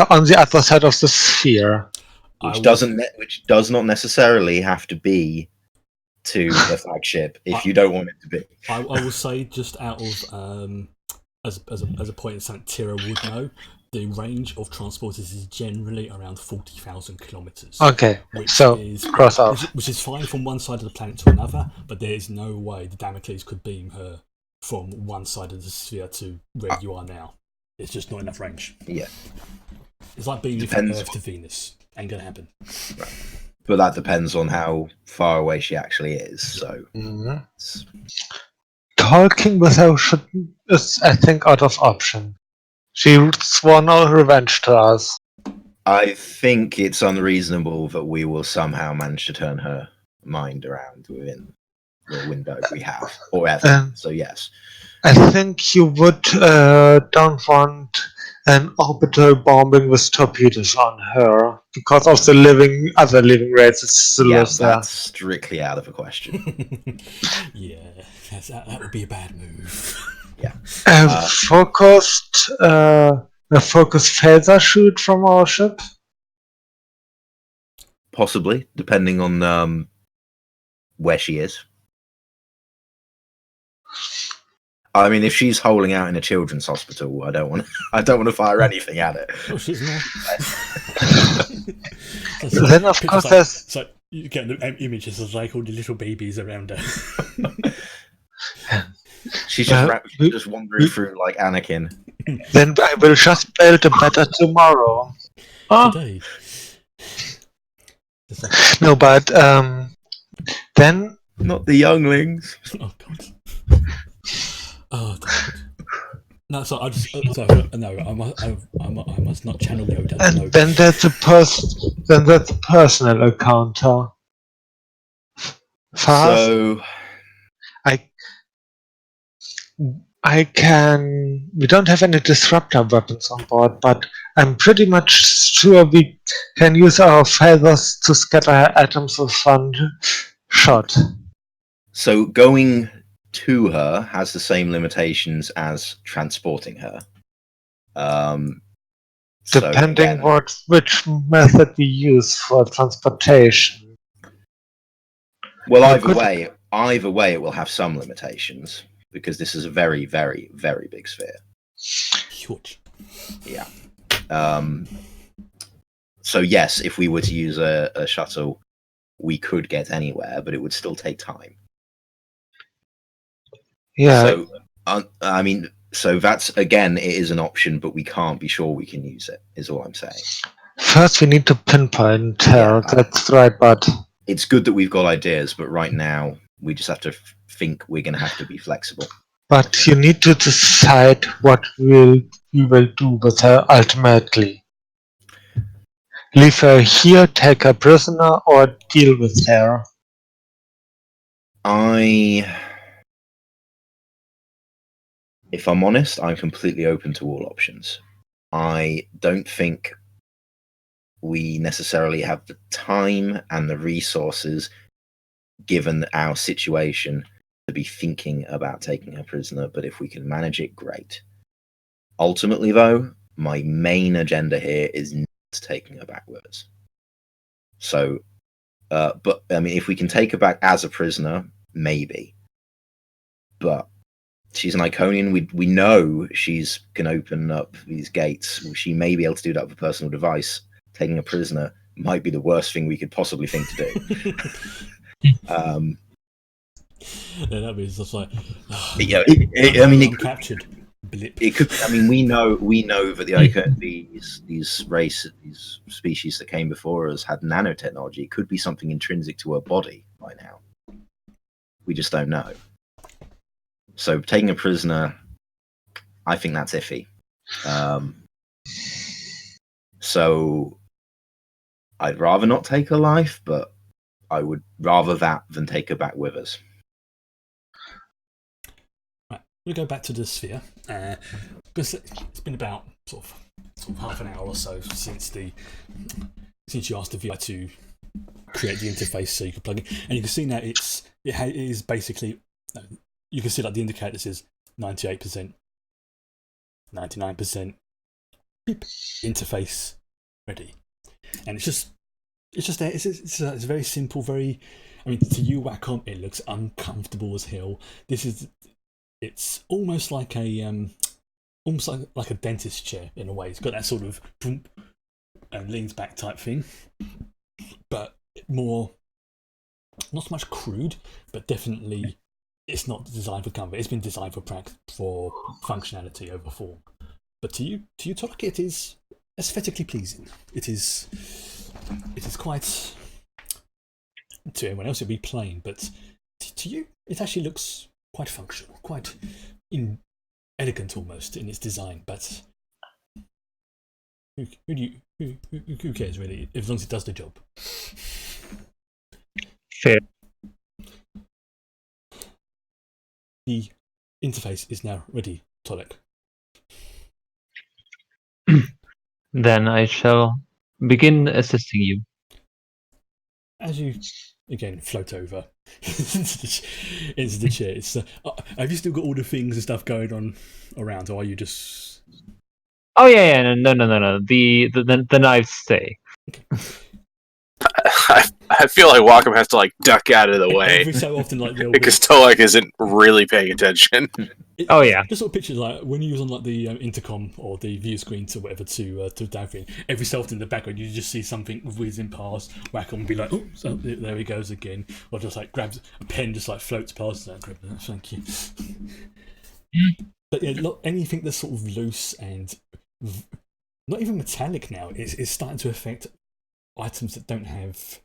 on the other side of the sphere. which does not necessarily have to be to the flagship if you don't want it to be. I will say, just out of as a point in something Tira would know, the range of transporters is generally around 40,000 kilometers. Okay, Which so is cross off. which is fine from one side of the planet to another, but there is no way the Damocles could beam her from one side of the sphere to where you are now. It's just not enough range. Yeah. It's like beaming from Earth to Venus. Ain't gonna happen. Right. But that depends on how far away she actually is. So, Talking with her is, I think, out of option. She swore no revenge to us. I think it's unreasonable that we will somehow manage to turn her mind around within the window we have, or ever. So yes, I think you would don't want an orbital bombing with torpedoes on her because of the other living races still yeah, live there. that's strictly out of the question. Yeah, that would be a bad move. Yeah, A focused phaser shoot from our ship. possibly, depending on where she is. I mean, if she's holding out in a children's hospital, I don't want to fire anything at it. Oh, she's not. Then of course there's So you get the images of like all the little babies around her. She's just wandering through like Anakin. Then I will just build a better tomorrow. Today. No, but then Not the younglings. Oh god. Oh god. No, so I just I must not channel Yoda. and No. then that's a personal encounter. Fast. So We don't have any disruptor weapons on board, but I'm pretty much sure we can use our feathers to scatter atoms with one shot. So going to her has the same limitations as transporting her. Depending which method we use for transportation. Well, either way, it will have some limitations because this is a very, very, very big sphere. Huge. Yeah. So yes, if we were to use a shuttle, we could get anywhere, but it would still take time. Yeah. So, I mean, so that's, again, it is an option, but we can't be sure we can use it, is all I'm saying. First, we need to pinpoint her. Yeah, That's right, but it's good that we've got ideas, but right now, we just have to think we're going to have to be flexible. you need to decide what we will do with her ultimately. Leave her here, take her prisoner, or deal with her. If I'm honest, I'm completely open to all options. I don't think we necessarily have the time and the resources, given our situation, to be thinking about taking her prisoner, but if we can manage it, great. Ultimately, though, my main agenda here is not taking her back with us. So, but I mean, if we can take her back as a prisoner, maybe. But she's an Iconian. We know she's can open up these gates. She may be able to do that with a personal device. Taking a prisoner might be the worst thing we could possibly think to do. Yeah, that means just like, Yeah, I'm captured. Blip. It could. I mean, we know that these species that came before us had nanotechnology. It could be something intrinsic to her body by now. We just don't know. So taking a prisoner, I think that's iffy. So I'd rather not take her life, but I would rather that than take her back with us. Right, we go back to the sphere. Because it's been about sort of half an hour or so since you asked the VR to create the interface so you can plug in, and you can see now it is basically, you can see like the indicator says 98%, 99%, beep, interface ready, and it's just there. It's very simple, very. I mean, to you, Wacom, it looks uncomfortable as hell. It's almost like a like a dentist chair in a way. It's got that sort of and leans back type thing, but more, not so much crude, but definitely it's not designed for comfort. It's been designed for functionality over form. But to you, Tolkien, it is aesthetically pleasing. It is quite. To everyone else, it'd be plain, but to you, it actually looks quite functional, quite elegant almost in its design. But who cares really, as long as it does the job. Fair. The interface is now ready, Tolek. Then I shall begin assisting you. As you again float over into the chair, it's, have you still got all the things and stuff going on around, or are you just? Oh yeah, no. The knives stay. Okay. I feel like Wacom has to like duck out of the way Every so often, like because Tolek isn't really paying attention. Oh yeah. Just sort of pictures like when you use on like the intercom or the view screen to whatever to dive in. Every so often in the background, you just see something whizzing past. Wacom be like, "Oh, so there he goes again," or just like grabs a pen, just like floats past that. Grab that. Thank you. But yeah, look, anything that's sort of loose and not even metallic now is starting to affect items that don't have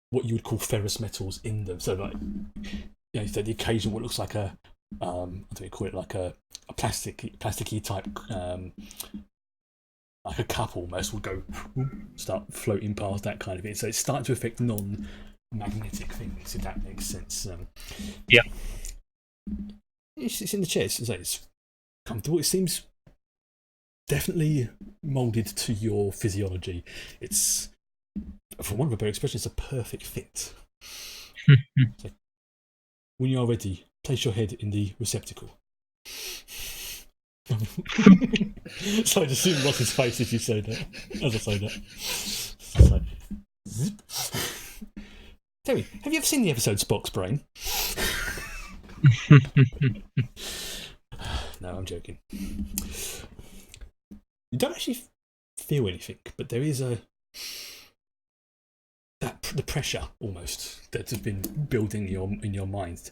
what you would call ferrous metals in them. So like, you know, so the occasion what looks like a what do we call it, like a plasticky type, like a cup almost, will go start floating past, that kind of thing. So it's starting to affect non-magnetic things, if that makes sense. Yeah. It's in the chest. It's comfortable. It seems definitely molded to your physiology. It's, for want of a better expression, it's a perfect fit. So, when you are ready, place your head in the receptacle. So I just assume what's his face as you say that. As I say that. So, zip. Terry, have you ever seen the episode Spock's Brain? No, I'm joking. You don't actually feel anything, but there is the pressure almost that has been building in your mind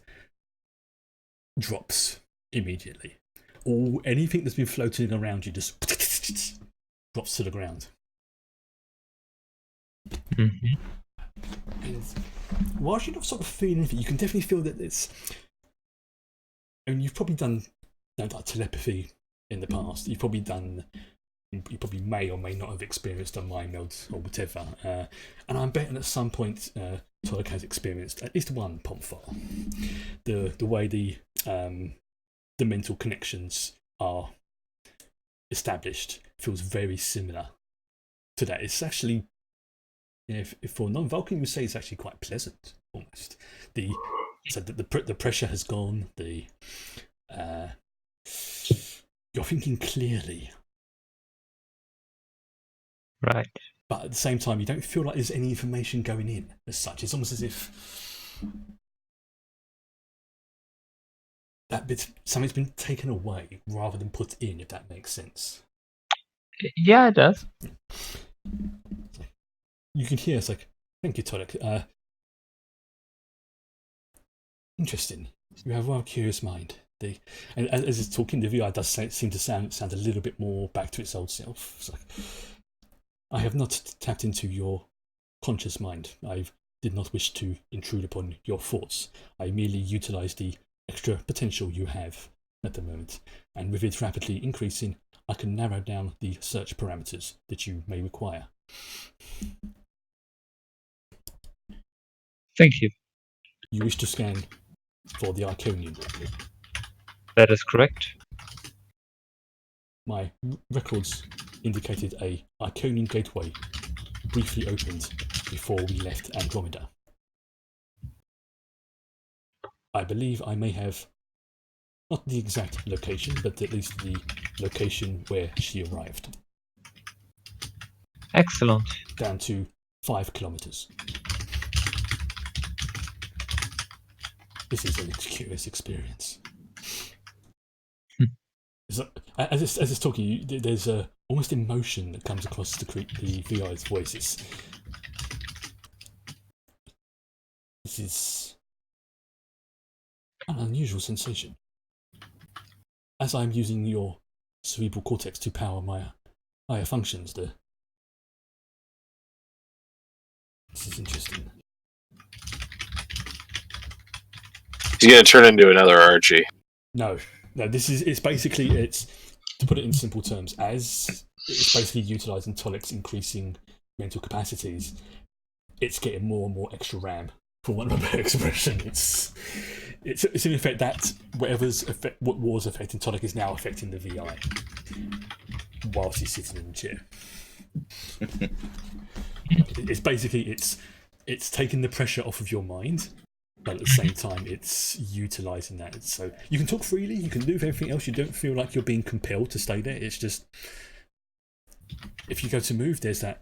drops immediately. Or anything that's been floating around you just drops to the ground. Mm-hmm. And whilst you're not sort of feeling anything, you can definitely feel that it's. I mean, you've probably done like telepathy in the past. You probably may or may not have experienced a mind meld or whatever. And I'm betting at some point Tolek has experienced at least one pomp file. The way the mental connections are established feels very similar to that. It's actually, if for non-Vulcan, you say it's actually quite pleasant almost. So the pressure has gone. You're thinking clearly, Right. but at the same time, you don't feel like there's any information going in as such. It's almost as if something's been taken away rather than put in, if that makes sense. Yeah, it does. You can hear it's like, thank you, Tonic. Interesting. You have a rather curious mind. And as it's talking, the VI does seem to sound a little bit more back to its old self. It's like, I have not tapped into your conscious mind. I did not wish to intrude upon your thoughts. I merely utilized the extra potential you have at the moment, and with it rapidly increasing, I can narrow down the search parameters that you may require. Thank you. You wish to scan for the Iconian. That is correct. My records indicated a Iconian gateway briefly opened before we left Andromeda. I believe I may have not the exact location, but at least the location where she arrived. Excellent. Down to 5 kilometers. This is a curious experience. As it's talking, there's almost emotion that comes across the VI's voices. This is an unusual sensation. As I'm using your cerebral cortex to power my higher functions, this is interesting. He's going to turn into another Archie. No, it's basically, to put it in simple terms, as it's basically utilising Tolic's increasing mental capacities, it's getting more and more extra RAM, for want of a better expression. It's in effect that what was affecting Tonic is now affecting the VI whilst he's sitting in the chair. It's basically it's taking the pressure off of your mind, but at the same time it's utilising that. So you can talk freely, you can do everything else, you don't feel like you're being compelled to stay there. It's just, if you go to move, there's that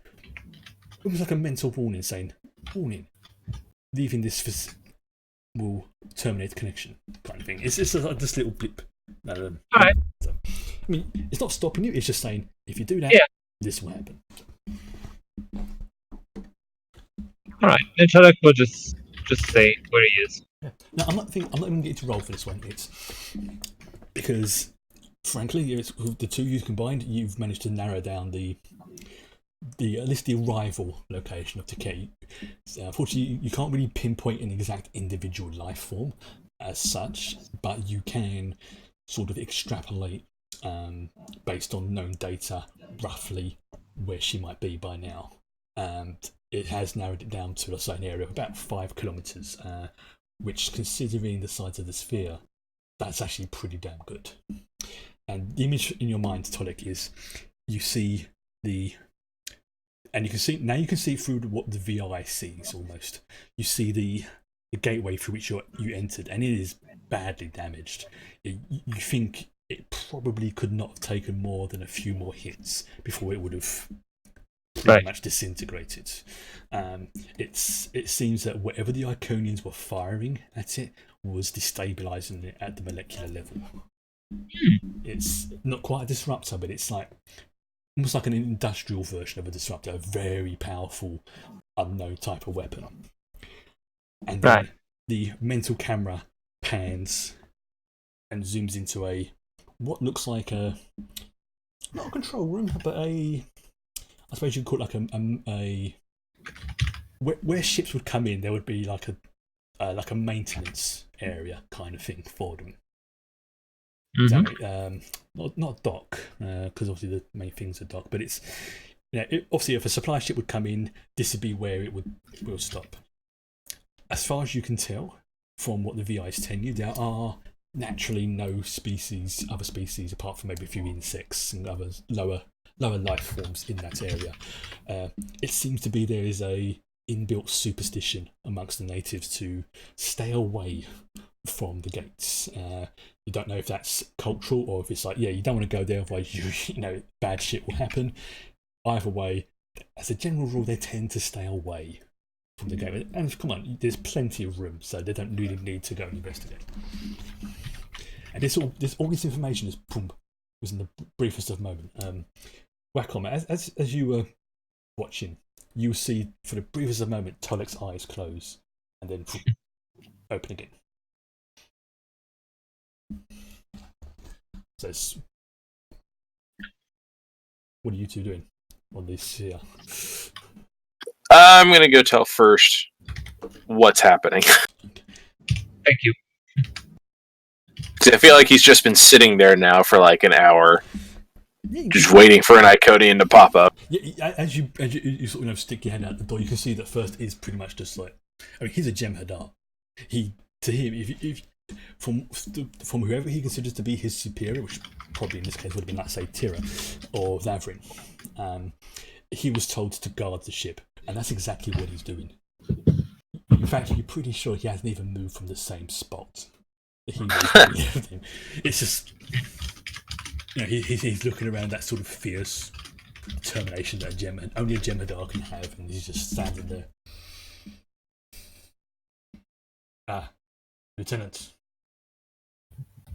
almost like a mental warning saying, warning, leaving this will terminate connection, kind of thing. It's just like this little blip. Alright. So, I mean, it's not stopping you, it's just saying, if you do that, this will happen. Alright, and Sherlock will just say where he is. Yeah. Now, I'm not even going to get to roll for this one. It's because, frankly, with the two you combined, you've managed to narrow down at least the arrival location of Decay. Unfortunately, you can't really pinpoint an exact individual life form as such, but you can sort of extrapolate based on known data roughly where she might be by now. And it has narrowed it down to, let's say, an area of about 5 kilometers, which, considering the size of the sphere, that's actually pretty damn good. And the image in your mind, Tolic, is you see and you can see through what the VI sees almost. You see the gateway through which you entered, and it is badly damaged. You think it probably could not have taken more than a few more hits before it would have pretty much disintegrated. It seems that whatever the Iconians were firing at it was destabilizing it at the molecular level. It's not quite a disruptor, but it's like almost like an industrial version of a disruptor, a very powerful, unknown type of weapon. And then the mental camera pans and zooms into what looks like not a control room, but I suppose you'd call it like where ships would come in. There would be like a maintenance area kind of thing for them. Not dock, because obviously the main things are dock, but it's obviously if a supply ship would come in, this would be where it will stop. As far as you can tell from what the VIs tell you, there are naturally no other species apart from maybe a few insects and other lower life forms in that area. It seems to be there is a inbuilt superstition amongst the natives to stay away from the gates. You don't know if that's cultural or if it's like, yeah, you don't want to go there, otherwise you know bad shit will happen. Either way, as a general rule, they tend to stay away from the game. And come on, there's plenty of room, so they don't really need to go and investigate. And all this information is was in the briefest of moment. Wacom, as you were watching, you see for the briefest of moment Tolek's eyes close and then open again. So what are you two doing on this here? I'm gonna go tell first what's happening. Thank you. I feel like he's just been sitting there now for like an hour, Yeah, just waiting for an Iconian to pop up. yeah, as you sort of stick your head out the door, you can see that first is pretty much just like, I mean, he's a Jem'Hadar. To him, if from whoever he considers to be his superior, which probably in this case would have been, let's say, Tira or Lavrin, he was told to guard the ship, and that's exactly what he's doing. In fact, you're pretty sure he hasn't even moved from the same spot that he left him. It's just, you know, he's looking around, that sort of fierce determination that only a Jem'Hadar can have, and he's just standing there. Lieutenant.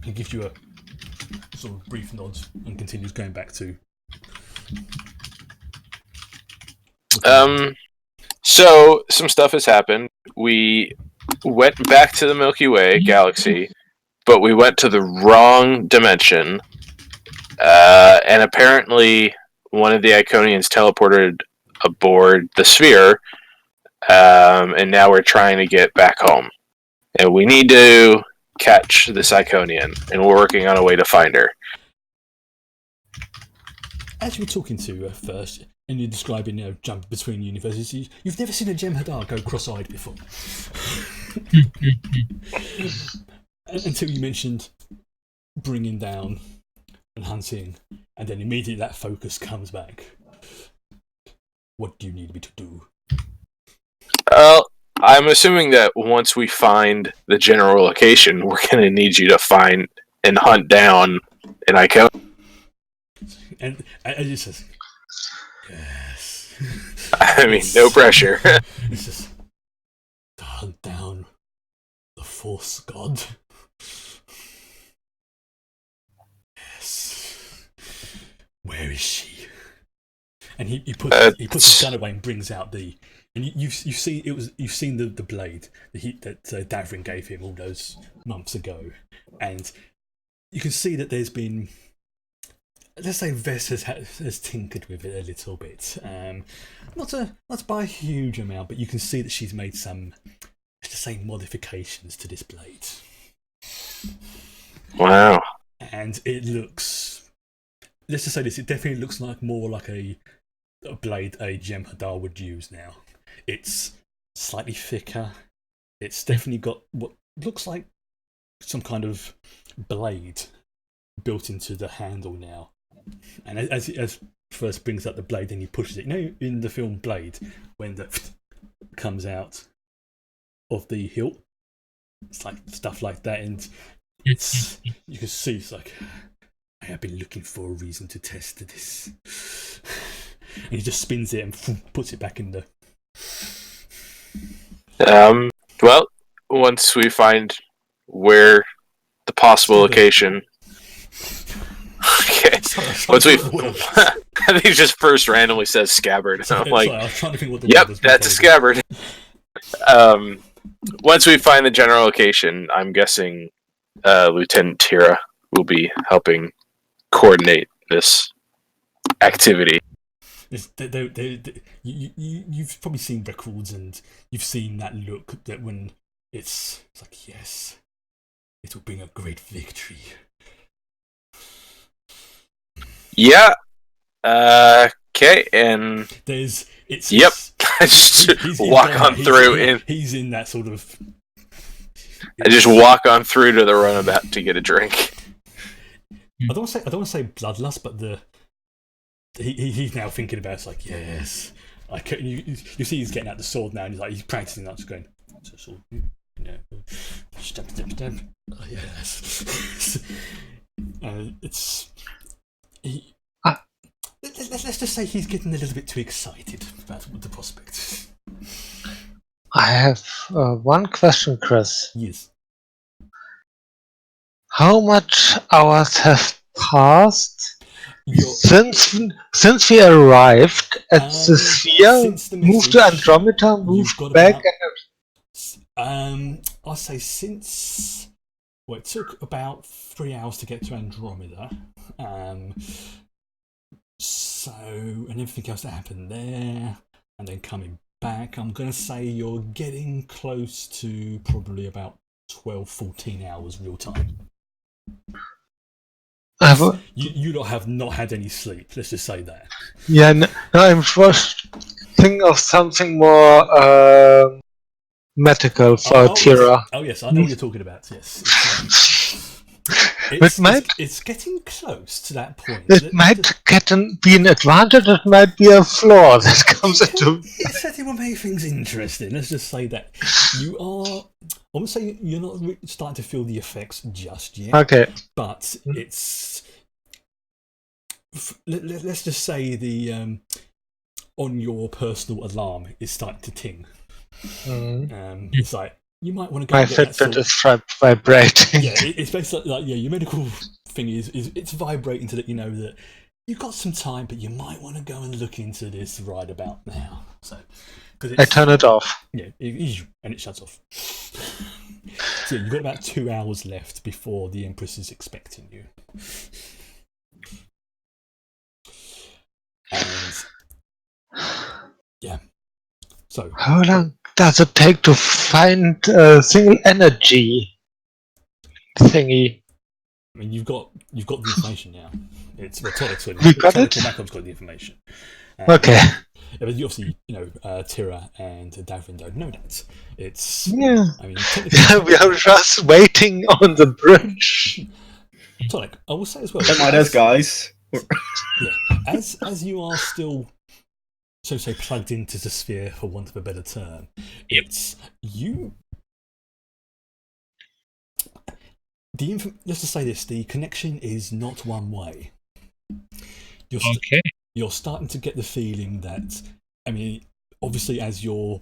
He gives you a sort of brief nod and continues going back to. So some stuff has happened. We went back to the Milky Way galaxy, but we went to the wrong dimension. And apparently one of the Iconians teleported aboard the sphere, and now we're trying to get back home. And we need to catch this Iconian, and we're working on a way to find her. As you were talking to her first, and you're describing, you know, jump between universes, you've never seen a Jem'Hadar go cross-eyed before. Until you mentioned bringing down and hunting, and then immediately that focus comes back. What do you need me to do? I'm assuming that once we find the general location, we're going to need you to find and hunt down an Iconian. And he says, yes. I mean, no pressure. It's just to hunt down the Force God. Yes. Where is she? And he puts his gun away and brings out and you've seen you've seen the blade that Davrin gave him all those months ago, and you can see that there's been, let's say, Vess has tinkered with it a little bit, not by a huge amount, but you can see that she's made some, let's just say, modifications to this blade. Wow. And it looks, let's just say this, it definitely looks like more like a blade a Jem'Hadar would use now. It's slightly thicker. It's definitely got what looks like some kind of blade built into the handle now. And as first brings up the blade, then he pushes it. You know, in the film Blade, when the comes out of the hilt, it's like stuff like that, and it's, you can see it's like, I have been looking for a reason to test this. And he just spins it and puts it back in the. Well, once we find where the possible location. Okay. Once we, I think he just first randomly says scabbard. And I'm like, sorry, I was trying to think what the yep, word was that's a scabbard. Once we find the general location, I'm guessing Lieutenant Tira will be helping coordinate this activity. You've probably seen records, and you've seen that look that when it's like, yes, it will bring a great victory. Yeah. Okay, and Yep. I just walk on through. He's in that sort of. I just walk on through to the runabout to get a drink. I don't want to say bloodlust, but he's now thinking about, it's like, yes, I can. You see, he's getting out the sword now, and he's practicing that, just going, it's a sword, Stab, stab, stab. Oh, yes. It's. Let's just say he's getting a little bit too excited about the prospect. I have one question, Chris. Yes. How much hours have passed You're, since we arrived at the sphere, since the moved to message, Andromeda, you've moved got back, about, I'll say since. Well, it took about 3 hours to get to Andromeda. So, and everything else that happened there, and then coming back, I'm going to say you're getting close to probably about 12, 14 hours real time. You don't have not had any sleep, let's just say that. Yeah, no, I'm just thinking of something more medical for Tira. Oh yes, I know what you're talking about, yes. It's getting close to that point. It might be an advantage, it might be a flaw that comes into... It certainly will make things interesting, let's just say that. You are... I won't say you're not starting to feel the effects just yet. Okay. But it's... Let's just say the... on your personal alarm is starting to ting. It's like, you might want to go. My Fitbit is vibrating. Yeah, it's basically like your medical thing is it's vibrating to let you know that you've got some time, but you might want to go and look into this right about now. So, I turn it off. Yeah, and it shuts off. So you've got about 2 hours left before the Empress is expecting you. And yeah. So how long does it take to find a single energy thingy? I mean, you've got the information now. It's Tolik's got got the information. Okay. Yeah, but you obviously, Tira and Davin don't know that. It's I mean, we are just waiting on the bridge. Tolik, I will say as well. Don't mind us, guys. Yeah, as you are still, so say, plugged into the sphere, for want of a better term, it's you. Let's just say this: the connection is not one way. You're starting to get the feeling that, I mean, obviously, as your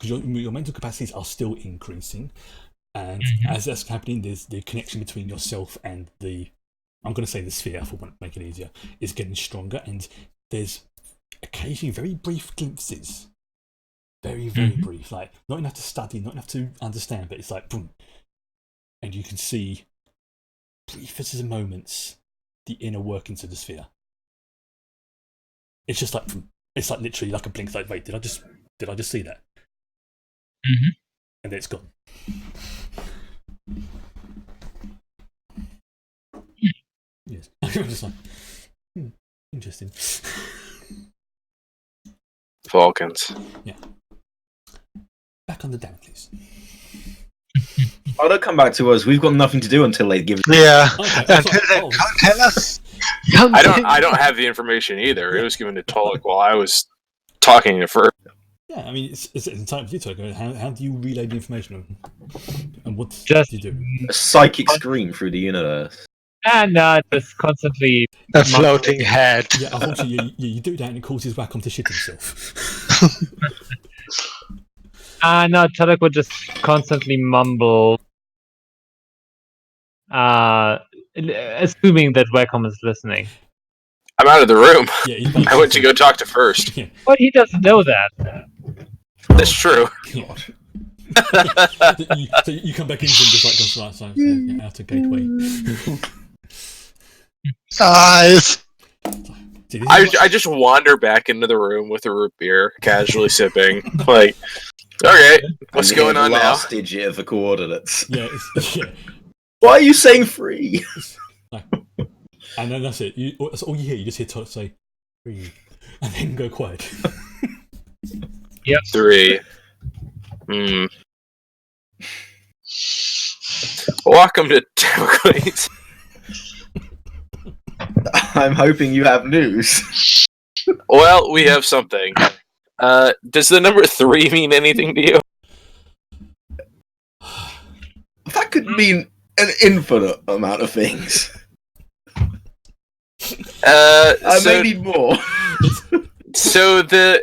mental capacities are still increasing, and as that's happening, there's the connection between yourself and I'm going to say the sphere, for to make it easier, is getting stronger, and there's occasionally very brief glimpses, very brief, like not enough to study, not enough to understand, but it's like boom, and you can see brief as moments the inner workings of the sphere. It's just like it's like literally like a blink. Like, wait, did I just see that? And then it's gone. Yes, I'm just like, interesting. Falcons. Yeah. Back on the down, please. Oh, don't come back to us. We've got nothing to do until they give. Yeah. Okay, Until they can't tell us. I don't have the information either. It was given to Tolik while I was talking to first. Yeah, I mean, it's entirely for you, Tolik. How do you relay the information, and what do you do? A psychic scream through the universe. And just constantly a floating head. Yeah, unfortunately, you do that and it causes Wacom to shit himself. No, Tolik would just constantly mumble, assuming that Wacom is listening. I'm out of the room. Yeah, I went to go talk to first. Yeah. But he doesn't know that. That's true. Yeah. So you come back in and just like goes right side, so outer gateway. Guys! I just wander back into the room with a root beer, casually sipping. Like, okay, what's going on now? Last digit of the coordinates. Yeah, Why are you saying 3? And then that's it. That's all you hear. You just hear Todd say 3, and then go quiet. Yep. 3. Welcome to Democrats. I'm hoping you have news. Well, we have something. Does the number 3 mean anything to you? that could mean an infinite amount of things. I may need more. So I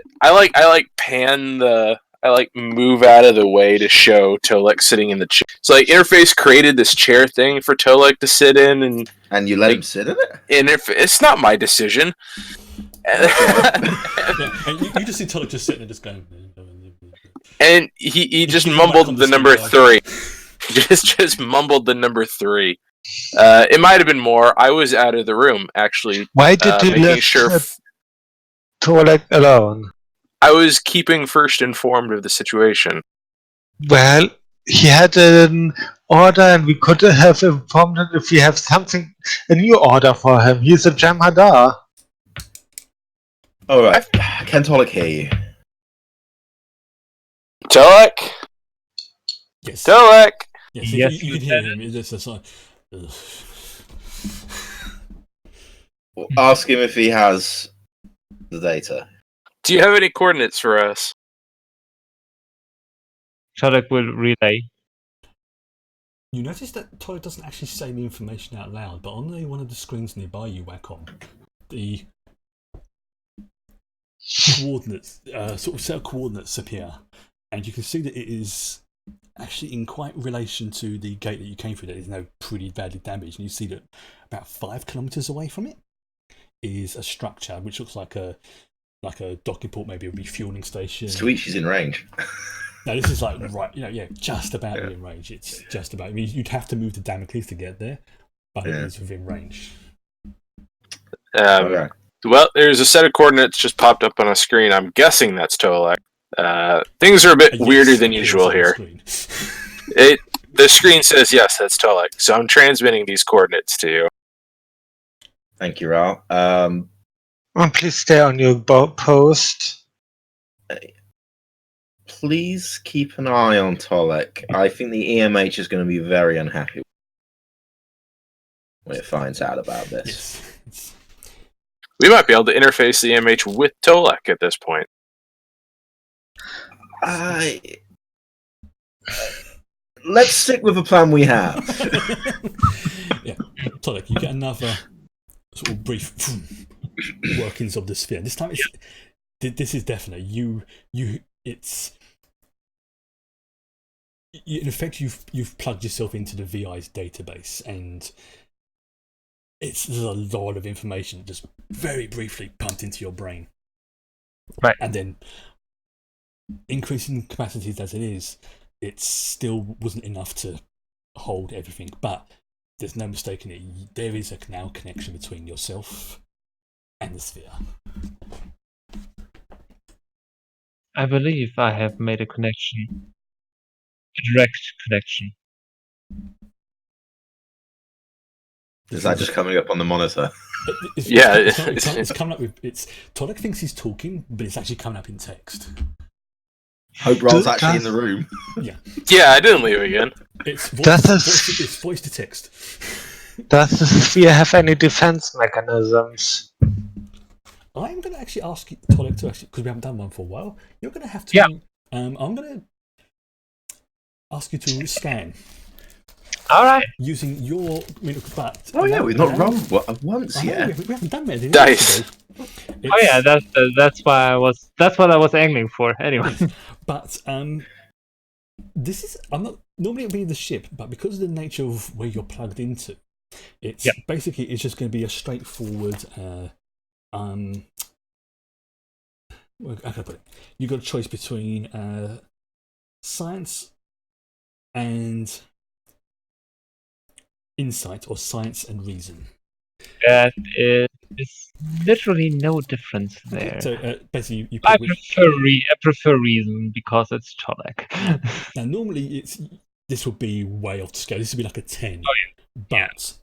move out of the way to show Tolek sitting in the chair. So interface created this chair thing for Tolek to sit in, and you let him sit in it. It's not my decision. And you just see Tolek just sitting there, just going. And he just mumbled the number 3. Just mumbled the number 3. It might have been more. I was out of the room actually. Why did you let Tolek alone? I was keeping First informed of the situation. Well, he had an order, and we could have informed him if we have something, a new order for him. He's a Jamhadar. All right, can Tolek hear you? Tolek? Yes. Tolek? Yes, Yes, you can hear him. It's just like, Ask him if he has the data. Do you have any coordinates for us? Tolek will relay. you notice that Tolek doesn't actually say the information out loud, but on one of the screens nearby you, Wacom, the coordinates, sort of set of coordinates appear, and you can see that it is actually in quite relation to the gate that you came through that is now pretty badly damaged, and you see that about 5 kilometers away from it is a structure which looks like a docking port, maybe a refueling station. Sweet, she's in range. No, this is like right, just about within range. It's just about. I mean, you'd have to move to Damocles to get there, but it is within range. Okay. Well, there's a set of coordinates just popped up on a screen. I'm guessing that's Tolek. Things are a bit weirder than usual here. The screen says yes, that's Tolek. So I'm transmitting these coordinates to you. Thank you, Raul. Please stay on your post. Please keep an eye on Tolek. I think the EMH is going to be very unhappy when it finds out about this. Yes. We might be able to interface the EMH with Tolek at this point. Let's stick with the plan we have. Yeah, Tolek, you get another sort of brief workings of the sphere. This time, this is definitely you. It's in effect you've plugged yourself into the VI's database, and there's a lot of information just very briefly pumped into your brain, right? And then increasing capacities as it is, it still wasn't enough to hold everything. But there's no mistaking it. There is a now connection between yourself and the sphere. I believe I have made a connection. A direct connection. Is that just coming up on the monitor? It's coming up with. Tolek thinks he's talking, but it's actually coming up in text. Hope Raul's actually in the room. Yeah, I didn't leave again. It's voice to text. Does the sphere have any defense mechanisms? I'm going to actually ask Tolek to because we haven't done one for a while. You're going to have to. Yeah. I'm going to ask you to scan. All right. Using your. But we've not rolled once yet. We haven't done anything. Dice. Oh yeah, that's why I was. That's what I was angling for. Anyway. But this is. I'm not normally it'd be the ship, but because of the nature of where you're plugged into, it's basically it's just going to be a straightforward. How can I put it? You've got a choice between science and insight, or science and reason. That is literally no difference there. So basically, you I prefer reason because it's Tolek. Now, normally this would be way off the scale. This would be like a 10. Oh yeah. But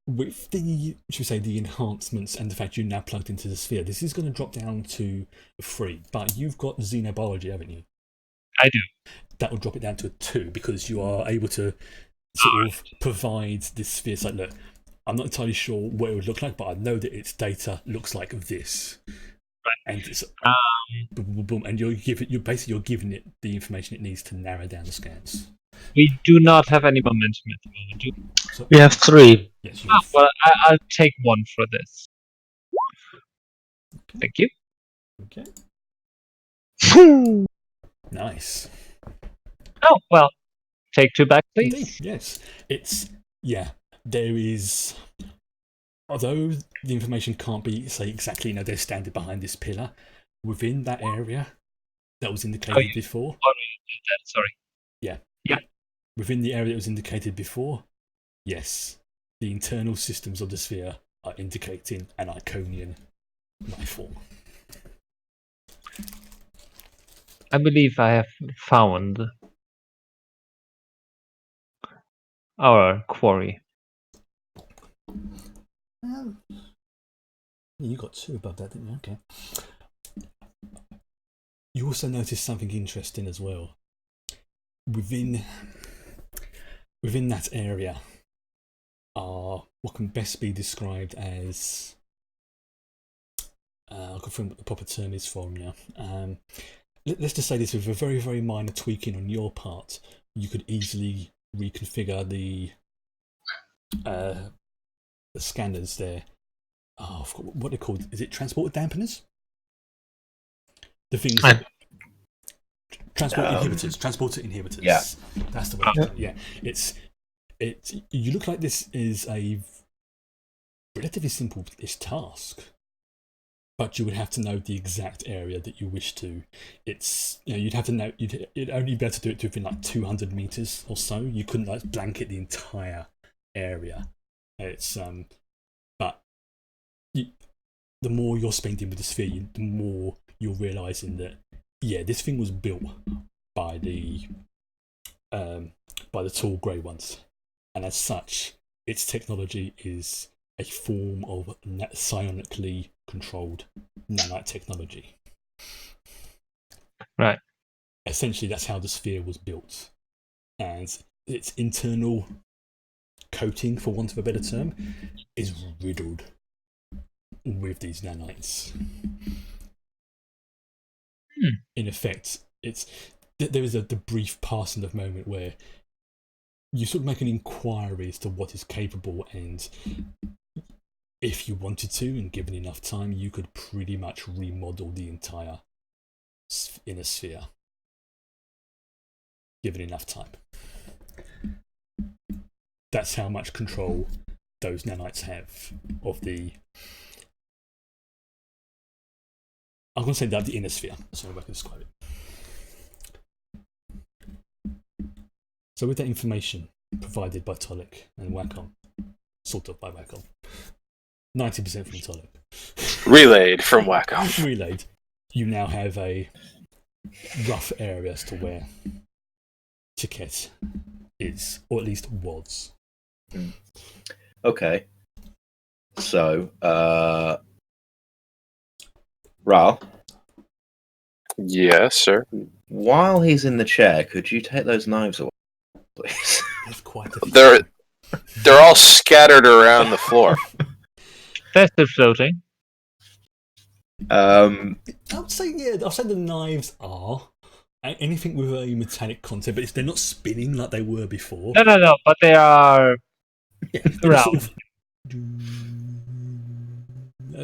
with the, should we say, the enhancements and the fact you're now plugged into the sphere, this is going to drop down to a 3. But you've got xenobiology, haven't you? I do. That will drop it down to a 2 because you are able to sort of provide this sphere. It's like, look, I'm not entirely sure what it would look like, but I know that its data looks like this. Right. And it's boom, boom, boom, and you're giving it the information it needs to narrow down the scans. We do not have any momentum at the moment. Do we? So, We have 3. yes, you Ah, have. well, I'll take 1 for this. Thank you. Okay. Nice. Oh, well, take 2 back, Indeed, please. yes. There is, although the information can't be, say, exactly, they're standing behind this pillar, within that area that was indicated before. Sorry. Within the area that was indicated before, yes, the internal systems of the sphere are indicating an Iconian life form. I believe I have found our quarry. You got 2 above that, didn't you? Okay. You also noticed something interesting as well. Within that area are what can best be described as I'll confirm what the proper term is for them now. Let's just say this: with a very, very minor tweaking on your part, you could easily reconfigure the scanners there. Oh, I forgot what they're called. Is it transporter dampeners? The things that transporter inhibitors. Yeah. That's the word. Yeah, it's you look like this is a relatively simple-ish task, but you would have to know the exact area that you wish to. It's you'd have to know you'd only be able to do it within like 200 meters or so. You couldn't like blanket the entire area. It's but the more you're spending with the sphere, the more you're realizing that this thing was built by the tall grey ones, and as such, its technology is a form of psionically controlled nanite technology. Right. Essentially, that's how the sphere was built, and its internal coating, for want of a better term, is riddled with these nanites. In effect, there is the brief passing of moment where you sort of make an inquiry as to what is capable, and if you wanted to, and given enough time, you could pretty much remodel the entire inner sphere. Given enough time. That's how much control those nanites have of the... I'm going to say that the inner sphere. That's how I can describe it. So with that information provided by Tolik and Wacom, sort of by Wacom, 90% from Tolik. Relayed from Wacom. Relayed. You now have a rough area as to where Chiquette is, or at least was. Okay. So, Ral, Yes, sir. while he's in the chair, could you take those knives away, please? There's quite a few. They're all scattered around the floor. They're still floating. I would say, I'll say the knives are. Anything with a metallic content, but if they're not spinning like they were before. No, but they are They're around. sort of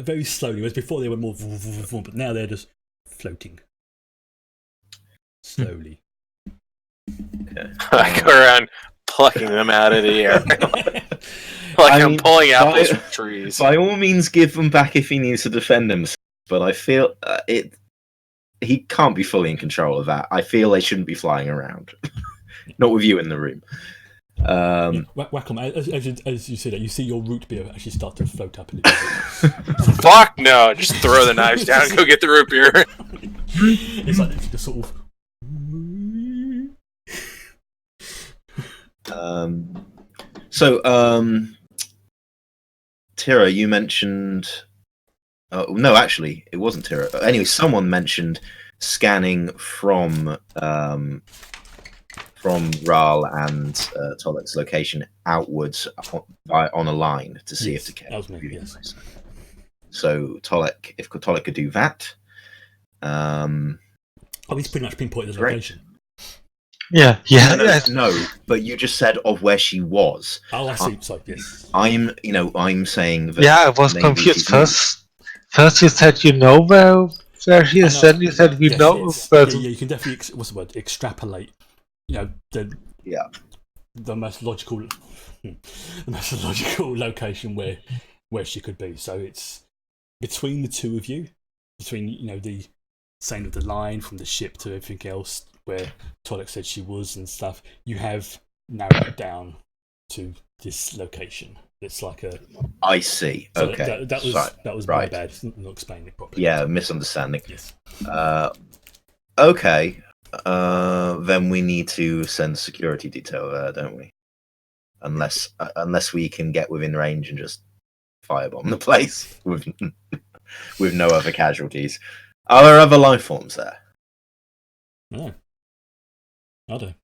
very slowly, whereas before they were more, but now they're just floating slowly. Okay. I go around plucking them out of the air. I'm pulling apples from trees. By all means, give them back if he needs to defend himself. But I feel he can't be fully in control of that. I feel they shouldn't be flying around. Not with you in the room. Wacom, as you said that, you see your root beer actually start to float up a little bit. Fuck no! Just throw the knives down and go get the root beer. It's like just sort of. Tira, you mentioned. No, actually, it wasn't Tira. Anyway, someone mentioned scanning from Ral and Tolik's location outwards on a line to see if the that was me, yes. So Tolik, if Tolik could do that, he's pretty much pinpointed his great. location. Yeah, No, but you just said of where she was. Oh, I see. Sorry, yes. I'm saying that. Yeah, I was maybe confused she's moved. First you said you know where she is, then you said we Yes, know yes. where Yeah, you can definitely what's the word? Extrapolate. Yeah. The most logical, the most logical location where she could be. So it's between the two of you, between the saying of the line from the ship to everything else where Tolek said she was and stuff. You have narrowed it down to this location. It's like a. I see. So Okay. that was my right. bad. Not explaining it properly. Yeah, misunderstanding. Yes. Okay. Then we need to send security detail there, don't we? Unless we can get within range and just firebomb the place with no other casualties. Are there other life forms there? No. I don't.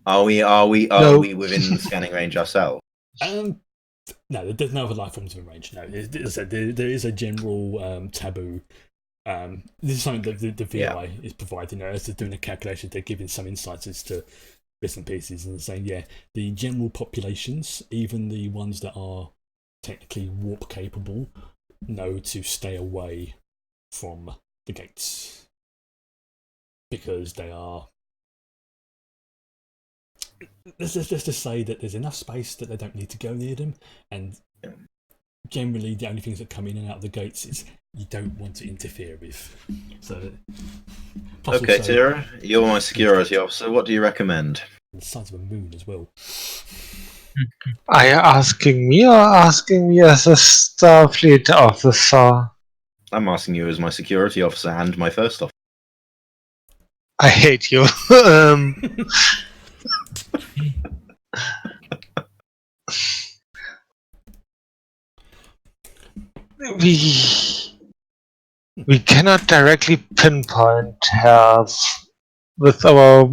Are we within scanning range ourselves? No, there's no other life forms in range. No, as I said, there is a general taboo. This is something that the VI is providing. As they're doing the calculations, they're giving some insights as to bits and pieces and saying, the general populations, even the ones that are technically warp capable, know to stay away from the gates because they are. Let's just say that there's enough space that they don't need to go near them, and generally the only things that come in and out of the gates is you don't want to interfere with. So, okay, Tira, you're my security officer. What do you recommend? The size of a moon as well. Are you asking me or asking me as a Starfleet officer? I'm asking you as my security officer and my first officer. I hate you. We cannot directly pinpoint her with our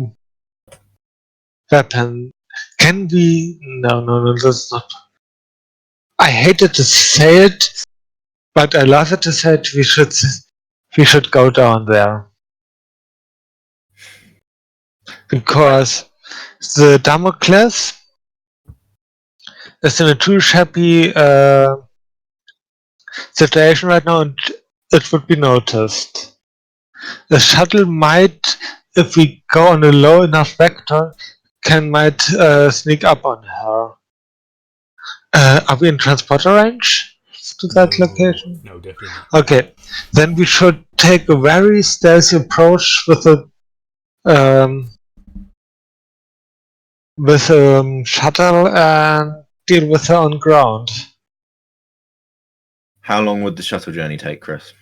weapon. Can we? No, that's not. I hated to say it, but I love it to say it. We should go down there because the Damocles is in a too shabby situation right now, and it would be noticed. The shuttle might, if we go on a low enough vector, might sneak up on her. Are we in transporter range to that location? No, definitely not. Okay, then we should take a very stealthy approach with a shuttle and deal with her on ground. How long would the shuttle journey take, Chris?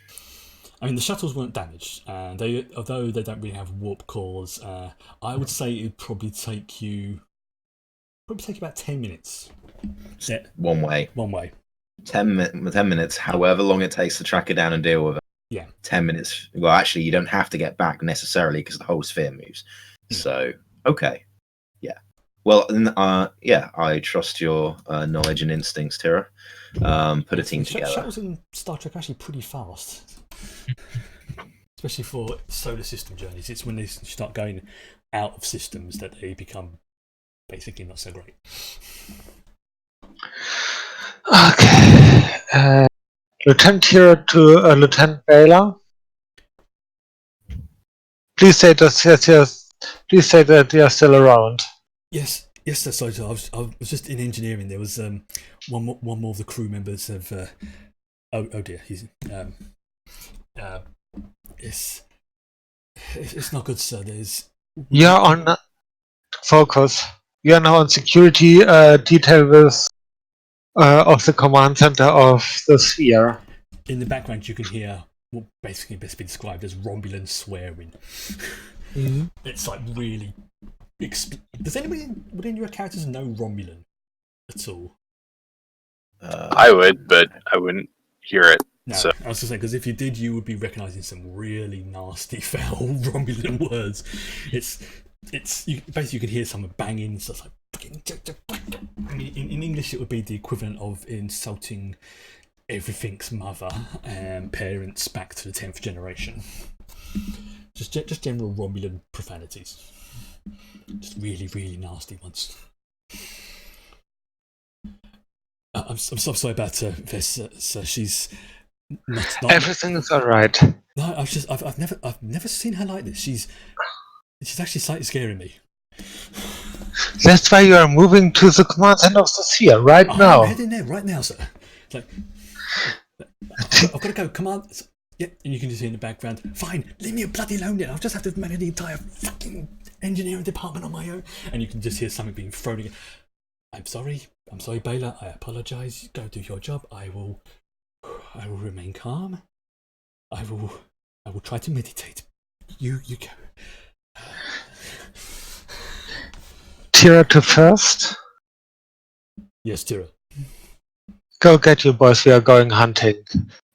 I mean, the shuttles weren't damaged, and although they don't really have warp cores, I would say it'd probably take you about 10 minutes. One way. 10 minutes, however long it takes to track her down and deal with her. Yeah. 10 minutes. Well, actually, you don't have to get back necessarily because the whole sphere moves. So, okay. Yeah. Well, I trust your knowledge and instincts, Tira. Put a team together. Shuttles in Star Trek are actually pretty fast. Especially for solar system journeys. It's when they start going out of systems that they become basically not so great. Okay. Lieutenant Tira to Lieutenant Baylor. Please say that they are still around. Yes, sorry. I was just in engineering. There was one more of the crew members of. Oh dear, he's it's not good, sir. You're on focus. You are now on security detail with of the command center of the sphere. In the background, you can hear what basically best be described as Romulan swearing. Mm-hmm. It's like really. Does anybody within your characters know Romulan at all? I would, but I wouldn't hear it. No, so. I was just saying, because if you did, you would be recognising some really nasty, foul Romulan words. You can hear someone banging. So it's like, I mean, in English, it would be the equivalent of insulting everything's mother and parents back to the 10th generation. Just general Romulan profanities. Just really, really nasty ones. I'm so sorry about this. So she's not. Everything is alright. No, I've never seen her like this. She's actually slightly scaring me. That's why you are moving to the command center of the sphere right now. I'm heading there right now, sir. It's like, I've got to go. Command. Yeah, and you can just hear in the background. Fine, leave me bloody alone then. I'll just have to manage the entire fucking engineering department on my own. And you can just hear something being thrown again. I'm sorry, Bela. I apologise. Go do your job. I will remain calm. I will try to meditate. You go. Tira to first. Yes, Tira. Go get your boys. We are going hunting.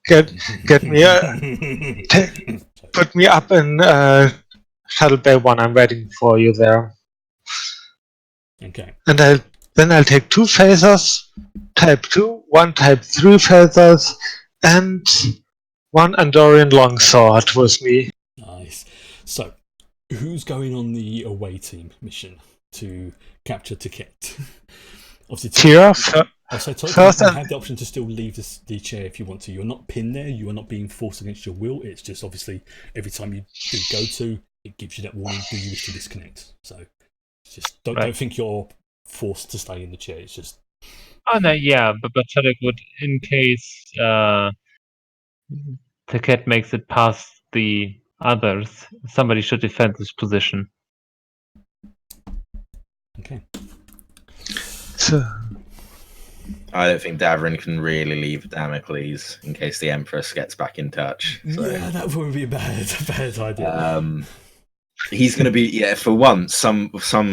Get me put me up in Shuttle Bay 1. I'm waiting for you there. Okay. And I'll take 2 phasers, Type 2, 1 Type 3 phasers, and 1 Andorian longsword with me. Nice. So, who's going on the away team mission to capture Tiket? Obviously, Tira, so first you and have the option to still leave the chair if you want to. You're not pinned there. You are not being forced against your will. It's just obviously every time you do go to, it gives you that warning. Do you wish to disconnect? So, just don't think you're forced to stay in the chair. It's just. Oh no, yeah, but Sadek would, in case the cat makes it past the others, somebody should defend this position. Okay. So, I don't think Davrin can really leave Damocles in case the Empress gets back in touch. So. Yeah, that would be a bad idea. He's going to be, for once, some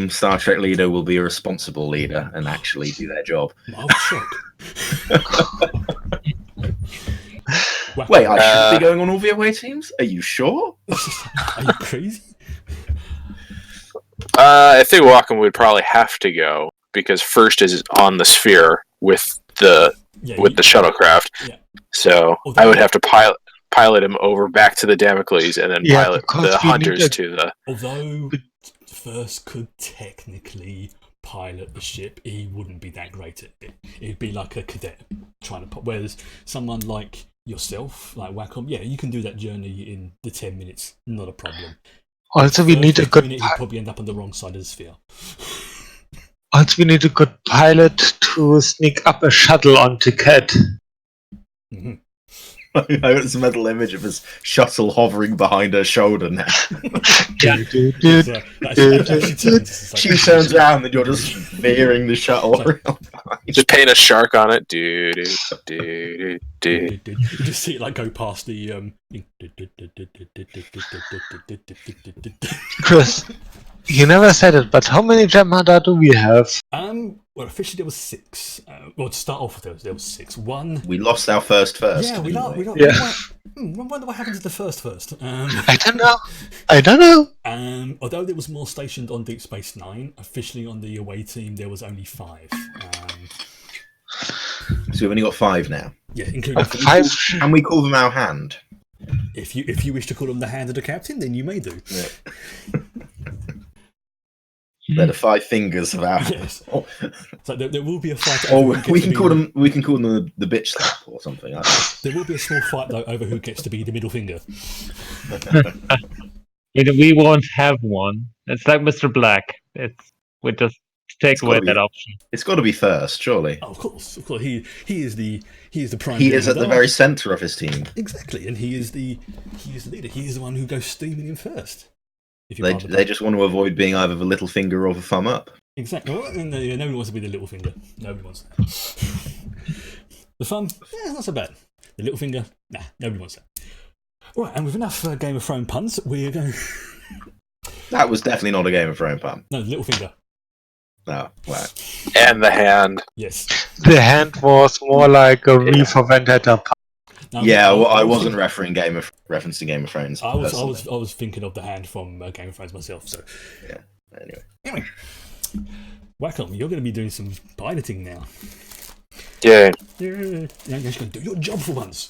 Star Trek leader will be a responsible leader and actually do their job. I was shocked. Wait, I shouldn't be going on all the away teams? Are you sure? Are you crazy? I think Wacom would probably have to go because first is on the sphere with the shuttlecraft. Yeah. So I would have to pilot him over back to the Damocles and then pilot the hunters to the. Although First could technically pilot the ship, he wouldn't be that great at it. It'd be like a cadet trying to. Whereas someone like yourself, like Wacom, yeah, you can do that journey in the 10 minutes, not a problem. Also, we need a good. You'd probably end up on the wrong side of the sphere. Also, we need a good pilot to sneak up a shuttle onto Cat. Mm-hmm. I got this mental image of his shuttle hovering behind her shoulder now. She turns around and you're just veering the shuttle around. Just paint a shark on it. You just see it like go past the Chris, you never said it, but how many Jamada do we have? Well, officially there was 6. Well, to start off with, there was 6. One. We lost our first. Yeah, we lost. Wonder what happened to the first. I don't know. Although there was more stationed on Deep Space Nine, officially on the away team there was only 5. So we've only got 5 now. Yeah, including 5. And we call them our hand. If you wish to call them the hand of the captain, then you may do. Yeah. They're the 5 fingers of our. Yes. So there will be a fight. We can call them the bitch slap or something like that. There will be a small fight though over who gets to be the middle finger. We won't have one. It's like Mr. Black. We just take away that option. It's got to be first, surely. Oh, of course. He is the prime. He is at the very centre of his team. Exactly, and he is the leader. He is the one who goes steaming in first. They just want to avoid being either the little finger or the thumb up. Exactly. Well, nobody wants to be the little finger. Nobody wants that. The thumb, not so bad. The little finger, nah, nobody wants that. All right, and with enough Game of Thrones puns, we're going. That was definitely not a Game of Thrones pun. No, the little finger. No, right. And the hand. Yes. The hand was more like a V for Vendetta pun. No, I wasn't referencing Game of Thrones. I was thinking of the hand from Game of Thrones myself. So yeah. Anyway, Wacom, you're going to be doing some piloting now. Yeah. You're just going to do your job for once.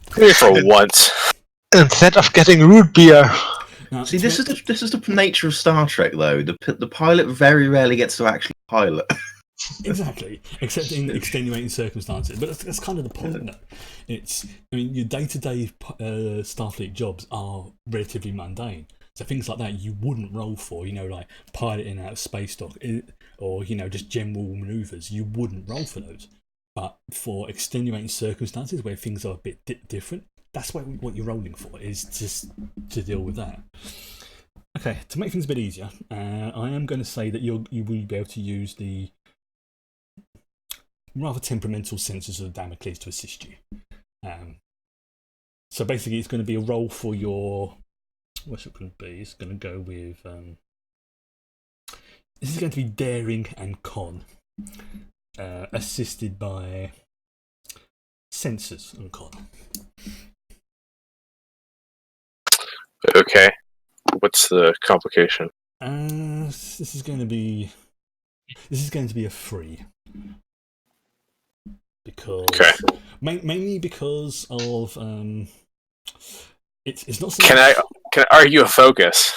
For once. instead of getting root beer. Now, See, this is the nature of Star Trek, though. The pilot very rarely gets to actually pilot. exactly, except in extenuating circumstances. But that's kind of the point. No? Your day-to-day Starfleet jobs are relatively mundane. So things like that you wouldn't roll for. Like piloting out of space dock, or just general manoeuvres. You wouldn't roll for those. But for extenuating circumstances where things are a bit different, that's what you're rolling for, is just to deal with that. Okay, to make things a bit easier, I am going to say that you will be able to use the rather temperamental sensors of Damocles to assist you. So basically, it's going to be a roll for your. What's it going to be? It's going to go with. This is going to be daring and con, assisted by sensors and con. Okay. What's the complication? This is going to be a 3. Because mainly because of it's not. Can I argue a focus?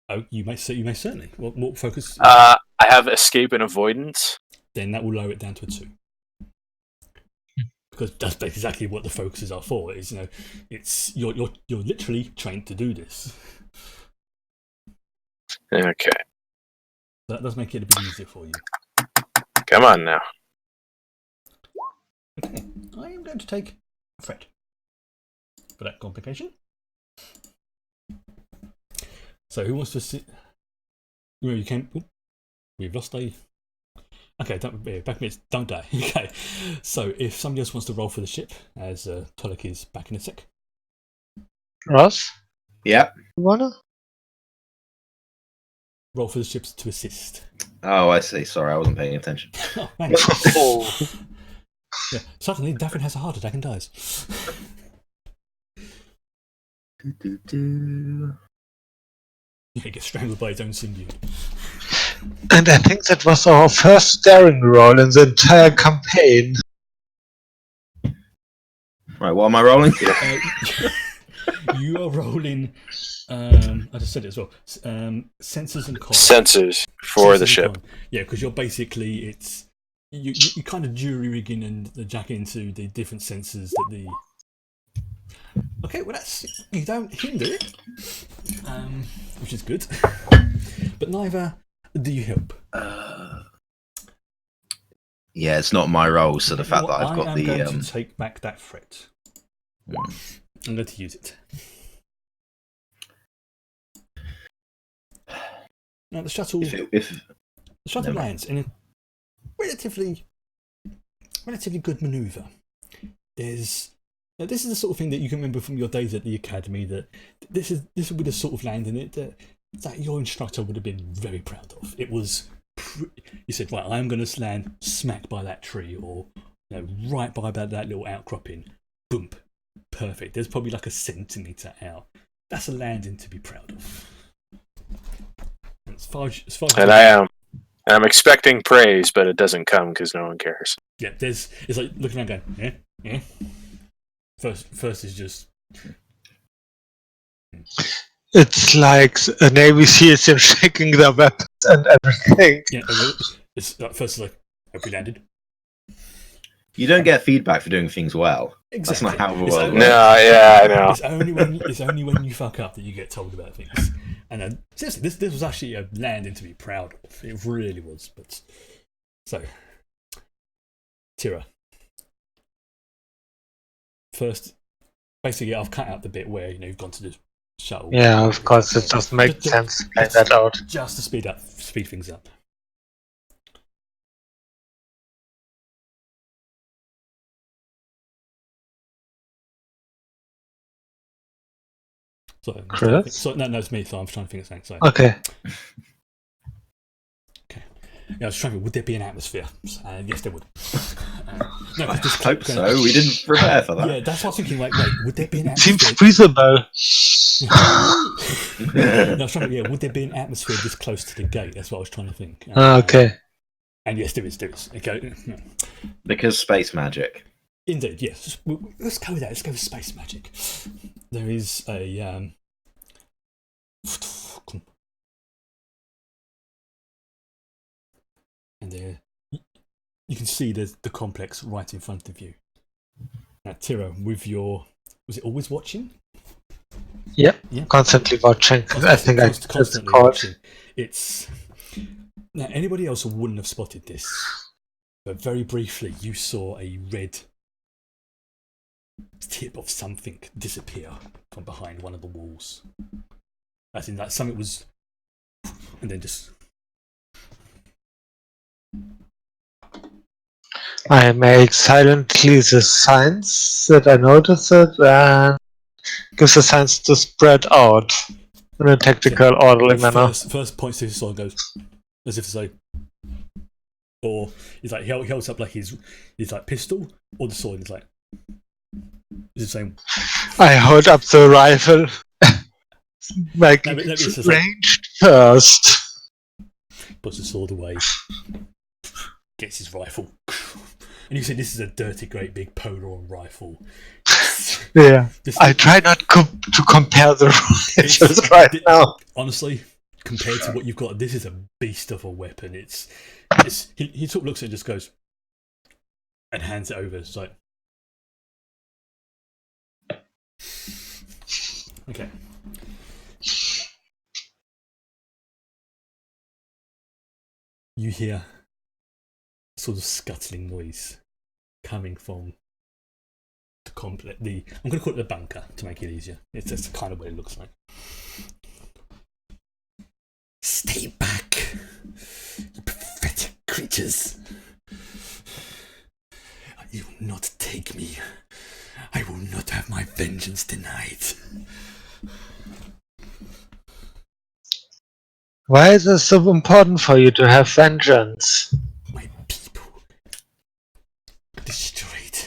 Oh, you may certainly. What focus? I have escape and avoidance. Then that will lower it down to a 2. Because that's exactly what the focuses are for. Is it's you're literally trained to do this. Okay. That does make it a bit easier for you. Come on now. Okay, I am going to take a threat for that complication. So who wants to sit? You can. We've lost a. Okay, back minutes, don't die. Okay, so if somebody else wants to roll for the ship, as Tolek is back in a sec. Ross? Yep. You wanna? Roll for the ships to assist. Oh, I see. Sorry, I wasn't paying attention. Oh, thanks. Yeah, suddenly Daphne has a heart attack and dies. He gets strangled by his own symbiote. And I think that was our first daring roll in the entire campaign. Right, what am I rolling? You are rolling. I just said it as well. Sensors and con. Sensors for Sensors the and ship. con. Yeah, because you're basically you kind of jury rigging and jack into the different sensors that the. Okay, well you don't hinder it, which is good, but neither do you help. Yeah, it's not my role, so the fact that I've got I'm going to take back that threat. I'm going to use it. Now the shuttle. The shuttle lands in a relatively good manoeuvre. This is the sort of thing that you can remember from your days at the academy. That this would be the sort of landing that your instructor would have been very proud of. It was. You said, right, I am going to land smack by that tree, or right by that little outcropping. Boom, perfect. There's probably like a centimetre out. That's a landing to be proud of. As far as I'm expecting praise, but it doesn't come because no one cares. Yeah, it's like looking around going, yeah. First is just. It's like a Navy SEALs them shaking their weapons and everything. Yeah, it's first is like, hope we landed. You don't get feedback for doing things well. Exactly. That's not how the world works. No, yeah, I know. It's only when you fuck up that you get told about things. And seriously, this was actually a landing to be proud of. It really was. But so, Tira. First, basically, I've cut out the bit where you've gone to the shuttle. Yeah, of course, it doesn't make sense to play that out. Just to speed things up. Chris? No, it's me. So I'm trying to think of something. So. Okay. Yeah, I was trying to think, would there be an atmosphere? Yes, there would. No, I hope so. We didn't prepare for that. Yeah, that's what I was thinking. Like, wait, would there be an atmosphere? Seems feasible. No, I was trying to, would there be an atmosphere this close to the gate? That's what I was trying to think. Okay. And yes, there is. Okay. No. Because space magic. Indeed, yes. Let's go with that. Let's go with space magic. there is a and there you can see the complex right in front of you. Now, Tira, with your, was it always watching? Yeah, Yeah, constantly watching. I think that's constantly called. watching. It's now anybody else wouldn't have spotted this, but very briefly you saw a red tip of something disappear from behind one of the walls. As in that something was, and then just. I make silently the signs that I notice it and give the signs to spread out in a tactical, orderly manner. First points to his sword, goes as if to say, or he's like he holds up like his like pistol or the sword. He's like, is it saying? I hold up the rifle, making No, but it ranged first. Puts the sword away, gets his rifle, and you see this is a dirty, great big polar rifle. Yeah, I try not to compare the rifles right now. Honestly, compared to what you've got, this is a beast of a weapon. It's he sort of looks at it and just goes and hands it over. It's like, okay. You hear a sort of scuttling noise coming from the complex. I'm going to call it the bunker to make it easier. It's just kind of what it looks like. Stay back, you pathetic creatures. You will not take me. I will not have my vengeance denied. Why is it so important for you to have vengeance? My people destroyed.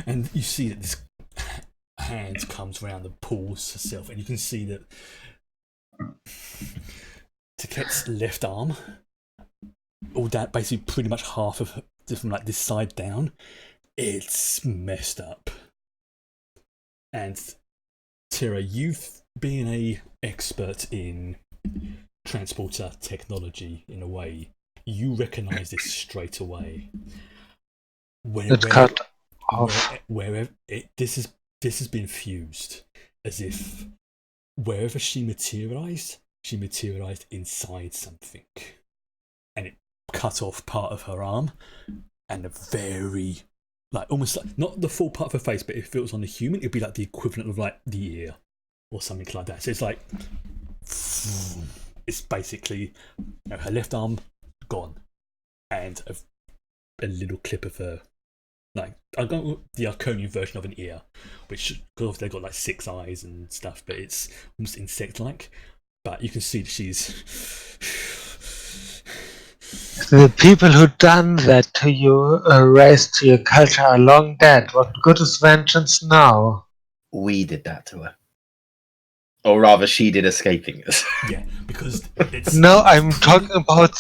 And you see that this hand comes around and pulls herself, and you can see that Taket's left arm, all that basically pretty much half of her, from like this side down, it's messed up. And Tira, you've been a expert in transporter technology in a way. You recognise this straight away. It cut off. Wherever this has been fused, as if wherever she materialised inside something, and it cut off part of her arm and a very, like, almost like not the full part of her face, but if it was on a human, it'd be like the equivalent of like the ear or something like that. So it's like it's basically, you know, her left arm gone and a little clip of her, like, I got the Arconian version of an ear, which, because they've got like 6 eyes and stuff, but it's almost insect-like. But you can see that she's. The people who done that to you, raised to your culture, are long dead. What good is vengeance now? We did that to her. Or rather, she did escaping us. Yeah, because it's. No, I'm talking about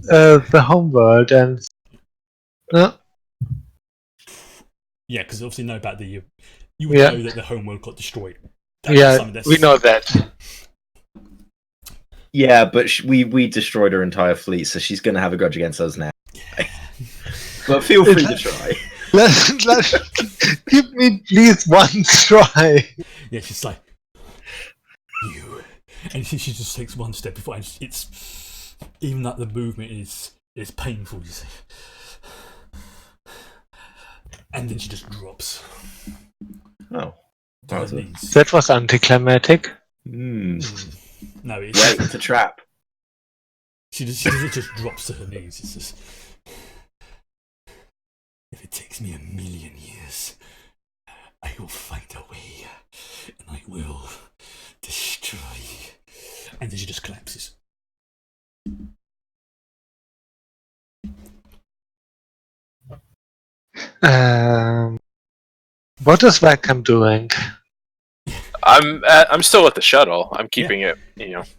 the homeworld and. No. Yeah, because obviously know about the. You would know that the homeworld got destroyed. We know that. Yeah, but we destroyed her entire fleet, so she's going to have a grudge against us now. But feel free to try. Let's give me please one try. Yeah, she's like, you, and she just takes one step before, and it's even like the movement is painful. You see, and then she just drops. Oh, that was anticlimactic. No, it's it's a trap. She just drops to her knees. It's just, if it takes me 1,000,000 years, I will find a way, and I will destroy. And then she just collapses. What is Wackham doing? I'm still at the shuttle. I'm keeping it,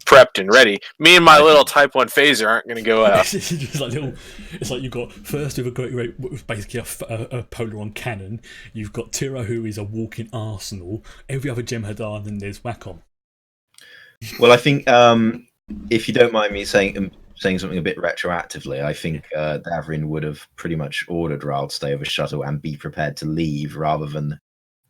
prepped and ready. Me and my little Type 1 phaser aren't going to go out. It's just like it's like you've got first with a great basically a Polaron cannon. You've got Tira, who is a walking arsenal. Every other Jem'Hadar, and then there's Wacom. Well, I think if you don't mind me saying something a bit retroactively, I think Davrin would have pretty much ordered Rahl to stay over shuttle and be prepared to leave rather than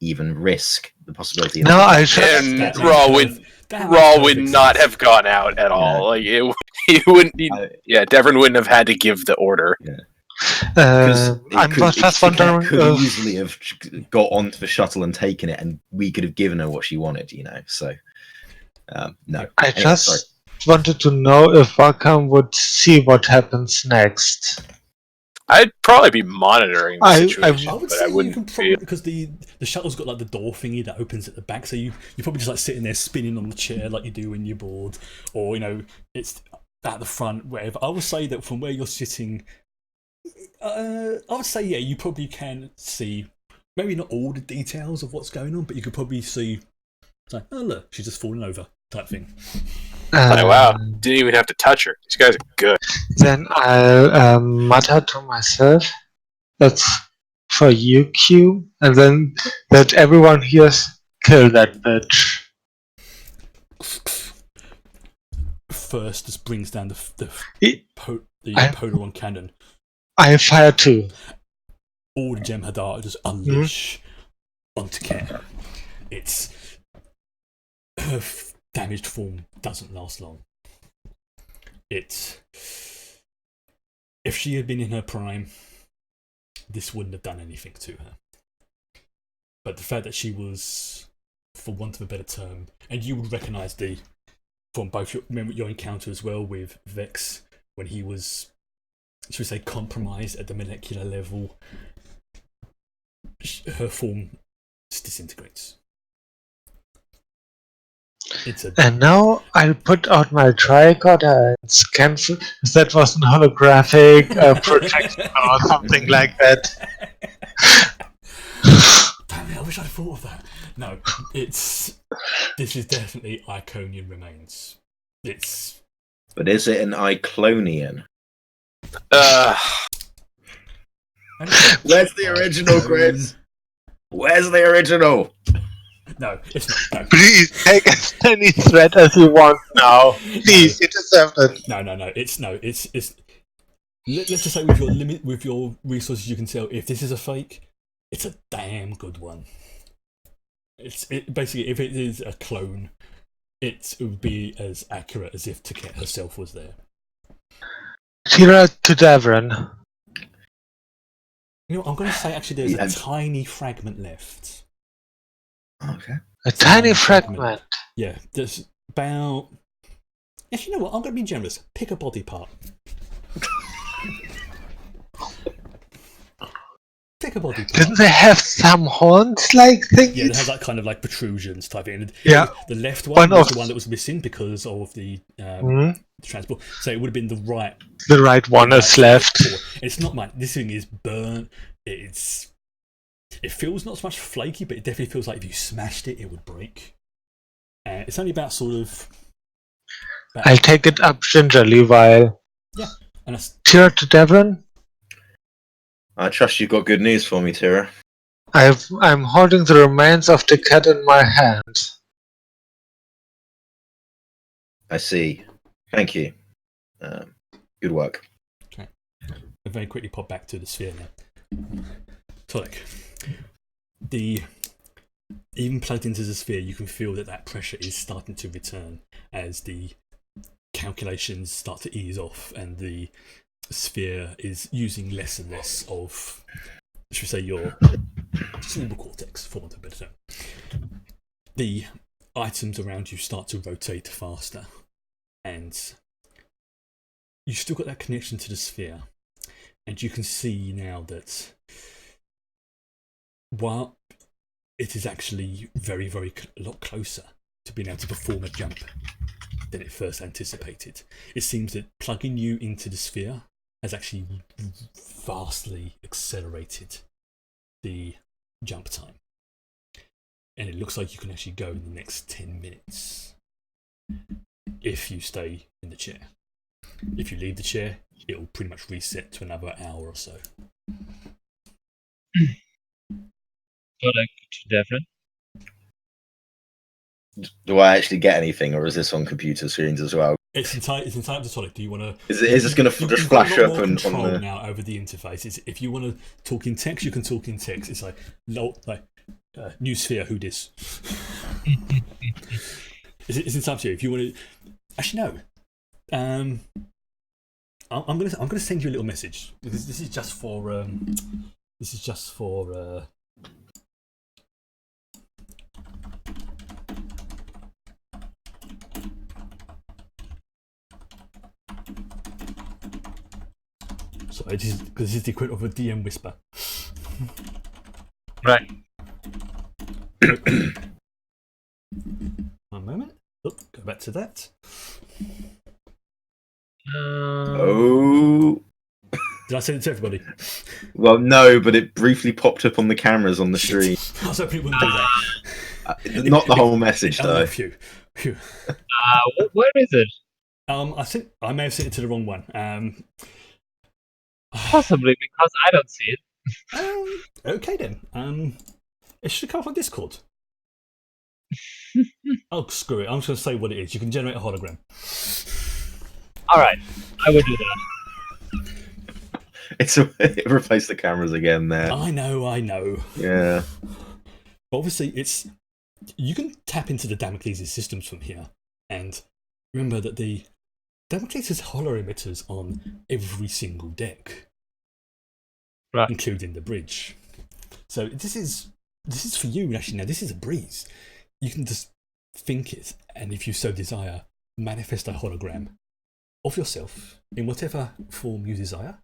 even risk the possibility. No, I just And Rahl would not have gone out at all. Like he wouldn't. Devon wouldn't have had to give the order. Yeah. I'm just wondering. Could easily have got onto the shuttle and taken it, and we could have given her what she wanted. So no. I just wanted to know if Wacom would see what happens next. I'd probably be monitoring the situation. I would but say I wouldn't you can probably, because the shuttle's got like the door thingy that opens at the back, so you're probably just like sitting there spinning on the chair like you do when you're bored, or it's at the front, wherever. I would say that from where you're sitting, I would say you probably can see maybe not all the details of what's going on, but you could probably see like, oh look, she's just fallen over type thing. Wow, didn't even have to touch her. These guys are good. Then I'll mutter to myself, that's for you, Q, and then that everyone hears, kill that bitch. First, this brings down the I- Polaron cannon. I fire too. All the Jem'Hadar just unleash onto Ken. Her damaged form doesn't last long. If she had been in her prime, this wouldn't have done anything to her. But the fact that she was, for want of a better term, and you would recognise from both your encounter as well with Vex when he was, should we say, compromised at the molecular level, her form disintegrates. And now I'll put out my tricorder and scan if that was an holographic projection or something like that. Damn it, I wish I'd thought of that. No, this is definitely Iconian remains. But is it an Iclonian? Where's the original, Chris? Where's the original? No, it's not. No. Please take as many threat as you want now. Please, you deserve it. No. It's let's just say with your resources, you can tell if this is a fake. It's a damn good one. Basically, if it is a clone, it would be as accurate as if Taket herself was there. Tira to Davron. I'm going to say actually there's a tiny fragment left. Okay. A tiny fragment. Yeah, there's about. Actually, you know what? I'm going to be generous. Pick a body part. Pick a body part. Didn't they have some horns-like things? Yeah, they have that kind of like protrusions type thing. Yeah. The left one was the one that was missing because of the transport. So it would have been the right. The right one is left. It's not my. This thing is burnt. It feels not so much flaky, but it definitely feels like if you smashed it, it would break. It's only about sort of. I'll take it up gingerly while. Yeah, and that's. Tira to Davron. I trust you've got good news for me, Tira. I'm holding the remains of the cat in my hand. I see. Thank you. Good work. Okay. I'll very quickly pop back to the sphere now. So, even plugged into the sphere, you can feel that pressure is starting to return as the calculations start to ease off and the sphere is using less and less of, should we say, your cerebral cortex, for want of a better term. The items around you start to rotate faster, and you've still got that connection to the sphere, and you can see now that while it is actually very, very a lot closer to being able to perform a jump than it first anticipated. It seems that plugging you into the sphere has actually vastly accelerated the jump time. and it looks like you can actually go in the next 10 minutes if you stay in the chair. If you leave the chair, it will pretty much reset to another hour or so. Different. Do I actually get anything, or is this on computer screens as well? It's entirely up to Tonic. Do you want to? Is this going to just flash up and on the? Now over the interface. If you want to talk in text, you can talk in text. It's like new sphere. Who dis? It's up to you. If you want to, actually no. I'm gonna send you a little message because this is just for Sorry, this is the equivalent of a DM whisper. Right. One moment. Look, go back to that. Oh. Did I send it to everybody? Well, no, but it briefly popped up on the cameras on the stream. I was hoping it wouldn't do that. Not the whole message, though. Phew. Where is it? I may have sent it to the wrong one. Possibly because I don't see it. Okay then. It should come up on Discord. Oh, screw it. I'm just going to say what it is. You can generate a hologram. Alright, I will do that. It replaced the cameras again there. I know. Yeah. Obviously, you can tap into the Damocles' systems from here. And remember that the Damocles has holo emitters on every single deck. Right. Including the bridge. So this is for you, actually. Now, this is a breeze. You can just think it, and if you so desire, manifest a hologram of yourself in whatever form you desire,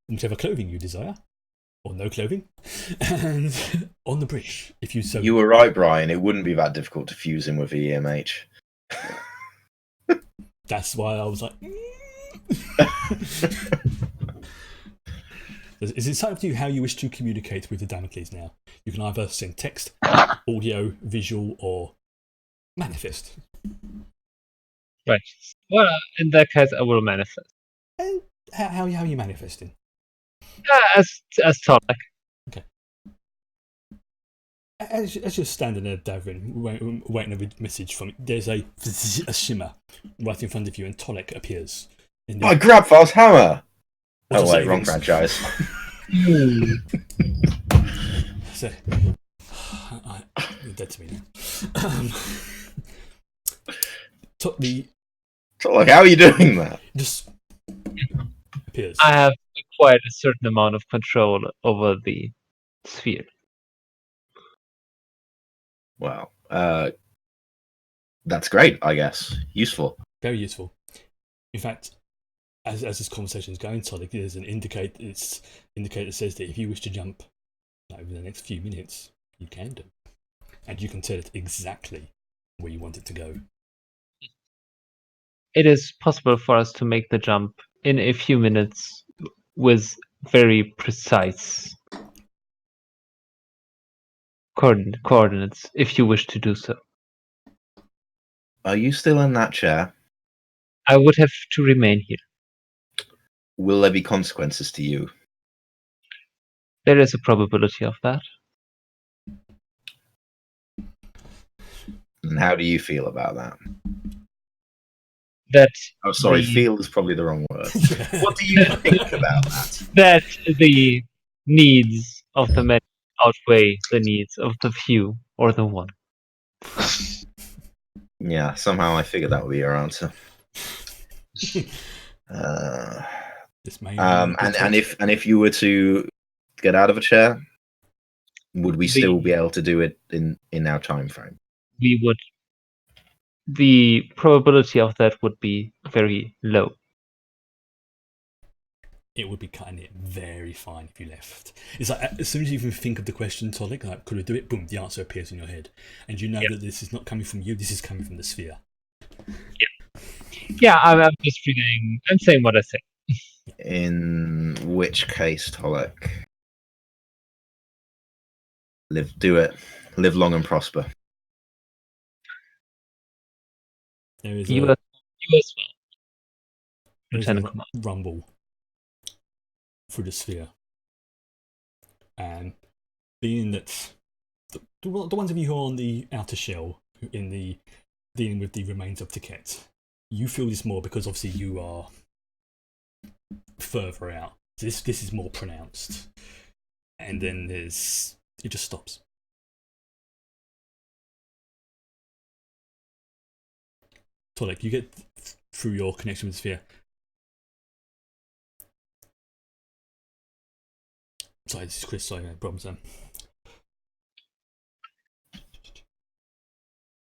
whatever clothing you desire, or no clothing, and on the bridge, if you so. You were right, Brian. It wouldn't be that difficult to fuse in with EMH. That's why I was like. It's entirely up to you how you wish to communicate with the Damocles now. You can either send text, audio, visual, or manifest. Right. Well, in that case, I will manifest. And how are you manifesting? As Tonic. Okay. As you're standing there, Davin, waiting a message from you, there's a shimmer right in front of you, and Tonic appears. I grab Fast Hammer! What's Oh, your wait, wrong savings? franchise. So, you're dead to me now. Like, how are you doing that? Just appears. I have acquired a certain amount of control over the sphere. Wow. That's great, I guess. Useful. Very useful. In fact, as this conversation is going, Tonic, there's an indicator that says that if you wish to jump over the next few minutes, you can do. And you can tell it exactly where you want it to go. It is possible for us to make the jump in a few minutes with very precise coordinates, if you wish to do so. Are you still in that chair? I would have to remain here. Will there be consequences to you? There is a probability of that. And how do you feel about that? That Oh, sorry, feel is probably the wrong word. What do you think about that? That the needs of the many outweigh the needs of the few or the one. Yeah, somehow I figured that would be your answer. And if you were to get out of a chair, would we still be able to do it in our time frame? We would. The probability of that would be very low. It would be cutting it very fine if you left. It's like as soon as you even think of the question, Tonic, like, could we do it? Boom, the answer appears in your head. And you know that this is not coming from you, this is coming from the sphere. Yeah, I'm just feeling, I'm saying what I say. In which case, Tolek, do it. Live long and prosper. There is You a, as well, there is a Lieutenant Commander. rumble through the sphere. And being that the ones of you who are on the outer shell, in the dealing with the remains of Ticket, you feel this more because obviously you are further out. So this is more pronounced. And then it just stops. Tolek, you get through your connection with the sphere. Sorry, this is Chris. Sorry, no problems then.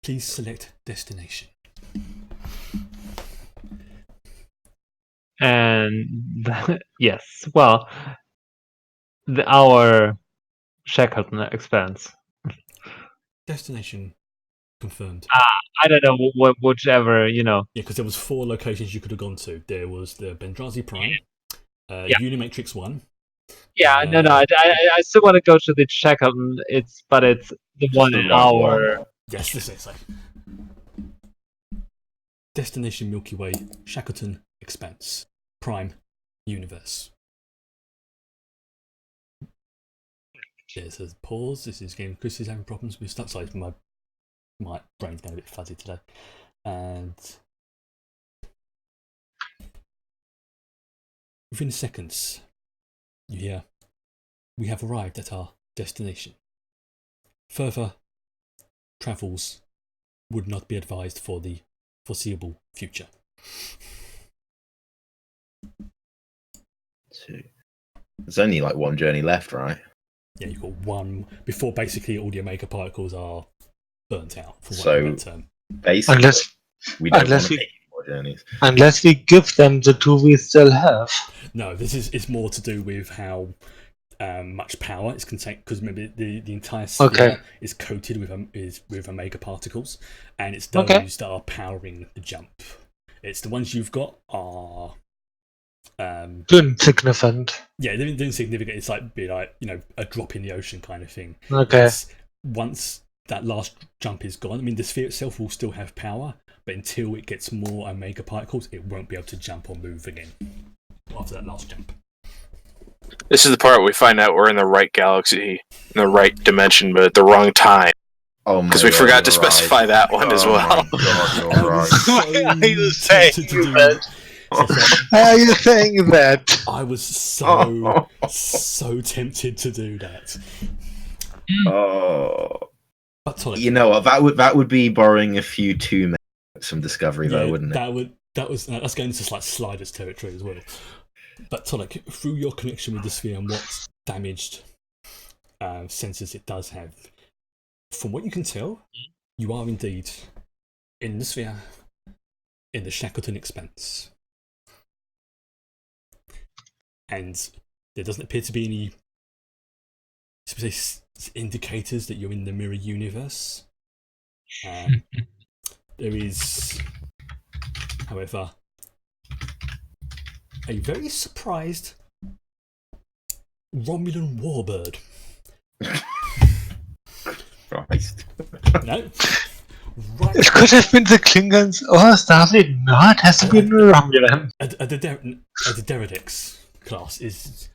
Please select destination. And yes, well, our Shackleton expands. Destination confirmed. I don't know, whichever, Yeah, because there was 4 locations you could have gone to. There was the Bendrazi Prime, Yeah. Unimatrix 1. Yeah, no, I still want to go to the Shackleton. But it's the one the in right our. one. Yes, this is Destination Milky Way, Shackleton Expanse, Prime Universe. There's a pause. This is game. Chris is having problems with stuff. Sorry, my brain's going a bit fuzzy today. And within seconds, you hear, we have arrived at our destination. Further travels would not be advised for the foreseeable future. There's only like one journey left, right? Yeah, you've got one before basically all the Omega particles are burnt out. For So that term. basically, we don't want to make more journeys. Unless we give them the 2 we still have. No, it's more to do with how much power is contained, because remember the entire sphere is coated with Omega particles, and it's those that are powering the jump. It's the ones you've got are insignificant. Yeah, they're insignificant. It's like a drop in the ocean kind of thing. Okay. Once that last jump is gone, I mean the sphere itself will still have power, but until it gets more Omega particles, it won't be able to jump or move again after that last jump. This is the part where we find out we're in the right galaxy, in the right dimension, but at the wrong time. Oh my Because we God, forgot to you're specify right. that one as Oh well. my God, you're right. Why are you saying tempted to do that? Why are you saying that? I was so tempted to do that. Oh, But Tonic, you know what? That would be borrowing a few too many from Discovery, though, wouldn't it? That's going into like Sliders territory as well. But Tonic, through your connection with the sphere and what damaged sensors it does have, from what you can tell, you are indeed in the sphere, in the Shackleton Expanse. And there doesn't appear to be any indicators that you're in the mirror universe. There is, however, a very surprised Romulan warbird. Christ. No? Right. It could have been the Klingons or Starfleet. No, it has to be the Romulan. A Deredex class is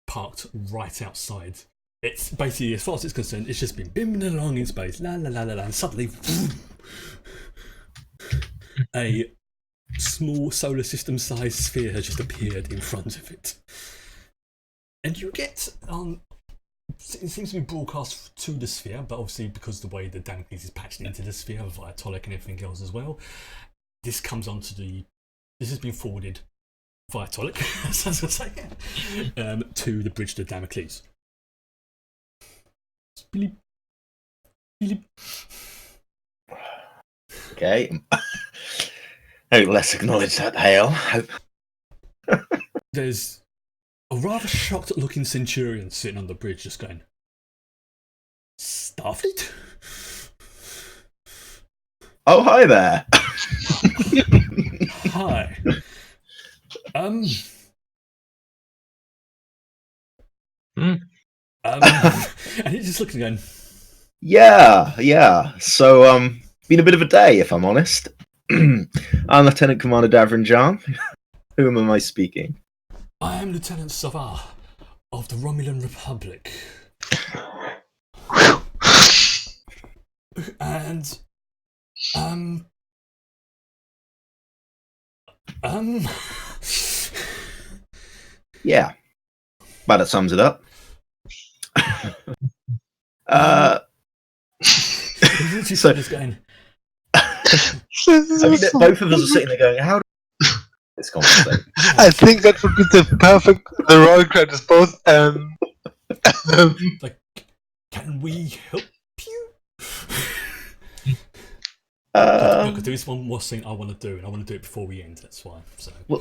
parked right outside. It's basically, as far as it's concerned, it's just been bimming along in space, la la la la la, and suddenly, a small solar system sized sphere has just appeared in front of it. And you get, it seems to be broadcast to the sphere, but obviously because the way the Damocles is patched into the sphere via Tolek and everything else as well, this comes onto this has been forwarded via Tolek, as I was saying, to the bridge to Damocles. Bleep. Bleep. Okay. Let's acknowledge that hail. There's a rather shocked looking Centurion sitting on the bridge just going, Starfleet? Oh, hi there. Hi. And he's just looking going, Yeah. So, been a bit of a day, if I'm honest. I'm Lieutenant Commander Davrin Jan. Whom am I speaking? I am Lieutenant Savar of the Romulan Republic. And, um, Yeah, about that sums it up. so just going. I mean, both of us are sitting there going, "How do this conversation?" I think that would be the role credits both. Like, can we help you? Look, there is one more thing I want to do, and I want to do it before we end. That's why.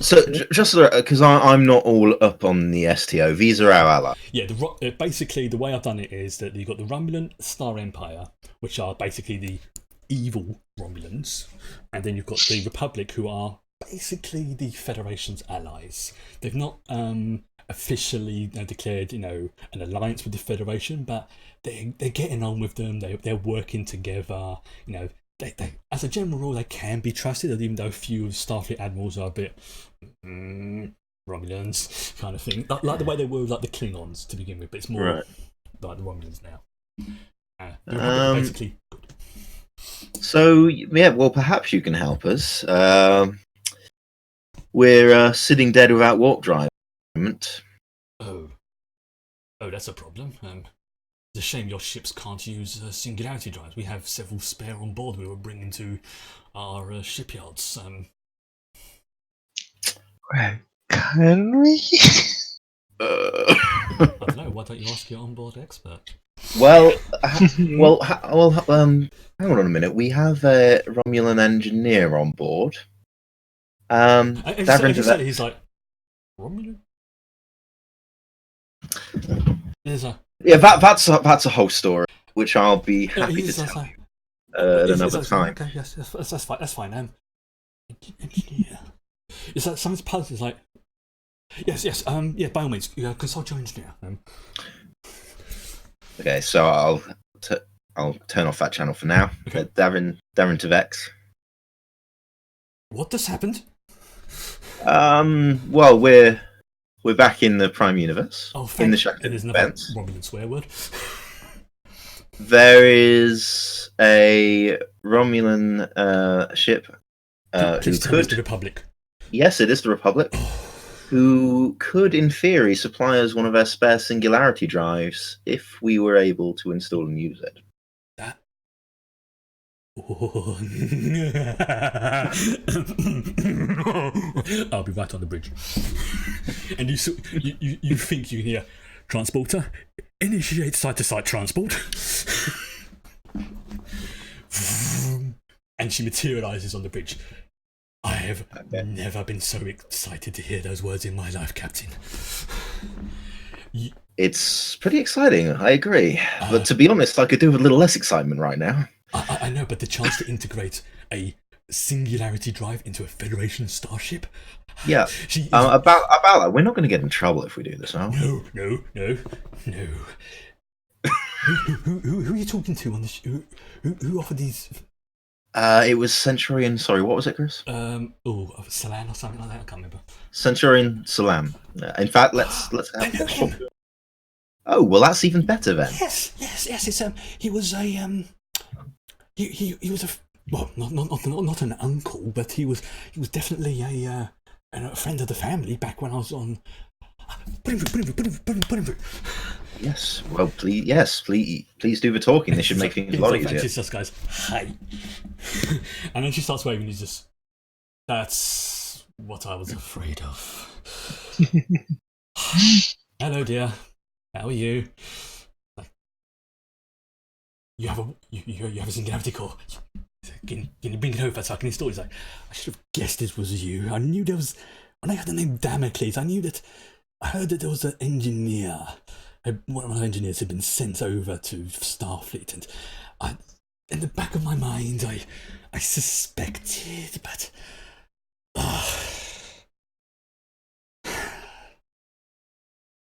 So just because I'm not all up on the STO, these are our allies. Yeah, basically the way I've done it is that you've got the Romulan Star Empire, which are basically the evil Romulans, and then you've got the Republic, who are basically the Federation's allies. They've not officially declared, an alliance with the Federation, but they're getting on with them. They're working together. They, as a general rule, they can be trusted, even though a few Starfleet admirals are a bit Romulans kind of thing, like the way they were like the Klingons to begin with, but it's more like the Romulans now. The Republic are basically good. So yeah, well, perhaps you can help us. We're sitting dead without warp drive at the moment. Oh, that's a problem. It's a shame your ships can't use singularity drives. We have several spare on board we were bringing to our shipyards. Well, can we? I don't know. Why don't you ask your onboard expert? Well, hang on a minute. We have a Romulan engineer on board. He's like Romulan. That's a whole story, which I'll be happy to tell you at another time. Okay, yes, that's fine. That's fine. Engineer. Is that something's puzzle? Is like, yes. Yeah, by all means, consult your engineer. Okay, so I'll turn off that channel for now. Okay. Davin to Vex. What just happened? Well, we're back in the Prime Universe. Oh, in the Shackleton there's another events. Romulan swear word. There is a Romulan ship who could. The Republic. Yes, it is the Republic. Who could, in theory, supply us one of our spare singularity drives if we were able to install and use it. That. I'll be right on the bridge. And you think you hear transporter initiate site-to-site transport, and she materializes on the bridge. I have never been so excited to hear those words in my life, Captain. It's pretty exciting, I agree. But to be honest, I could do with a little less excitement right now. I know, but the chance to integrate a singularity drive into a Federation starship. Yeah. About that, we're not going to get in trouble if we do this, are we? No. Who are you talking to on this? Who offered these? It was Centurion. Sorry, what was it, Chris? Salan or something like that. I can't remember. Centurion Salam. In fact, let's have. Oh well, that's even better then. Yes. It's he was a he was a not an uncle, but he was definitely a friend of the family back when I was on. Put him through. Yes. Well, please do the talking. This should make things a lot easier. She just goes, "Hi," and then she starts waving. He's just, "That's what I was afraid of." Hello, dear. How are you? Like, you have a singularity core. Can you bring it over so I can install it? He's like, I should have guessed it was you. I knew there was. When I heard the name Damocles, I heard that there was an engineer. One of my engineers had been sent over to Starfleet, and in the back of my mind, I suspected, but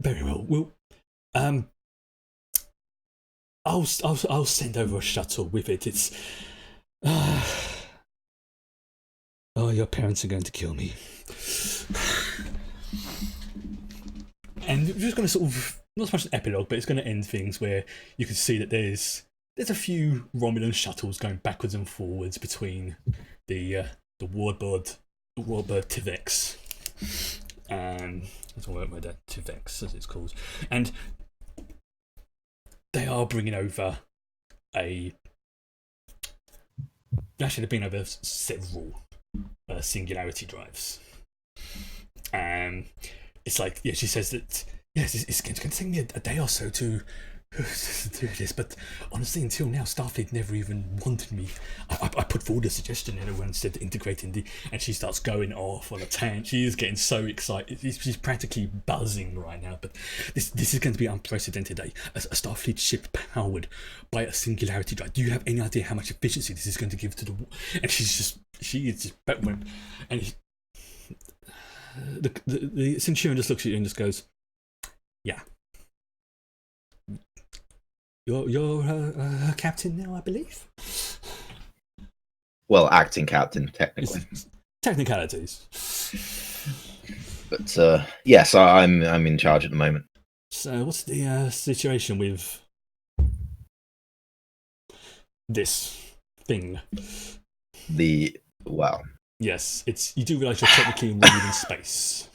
very well. Well, I'll send over a shuttle with it. It's. Oh, your parents are going to kill me. And we're just going to sort of, not so much an epilogue, but it's going to end things where you can see that there's a few Romulan shuttles going backwards and forwards between the Warbird Tivex. That's all about that Tivex, as it's called. And they are bringing over actually they've been over several singularity drives. It's like, yeah, she says that, yes, it's going to take me a day or so to do this, but honestly, until now, Starfleet never even wanted me. I put forward a suggestion, instead of integrating and she starts going off on a tangent. She is getting so excited. She's practically buzzing right now, but this is going to be unprecedented. A Starfleet ship powered by a singularity drive. Do you have any idea how much efficiency this is going to give to the... And she is just... And the Centurion just looks at you and just goes, yeah. You're her captain now, I believe? Well, acting captain, technically. Technicalities. But yes, I'm in charge at the moment. So what's the situation with this thing? Well... Yes, you do realise you're technically enrolled in space.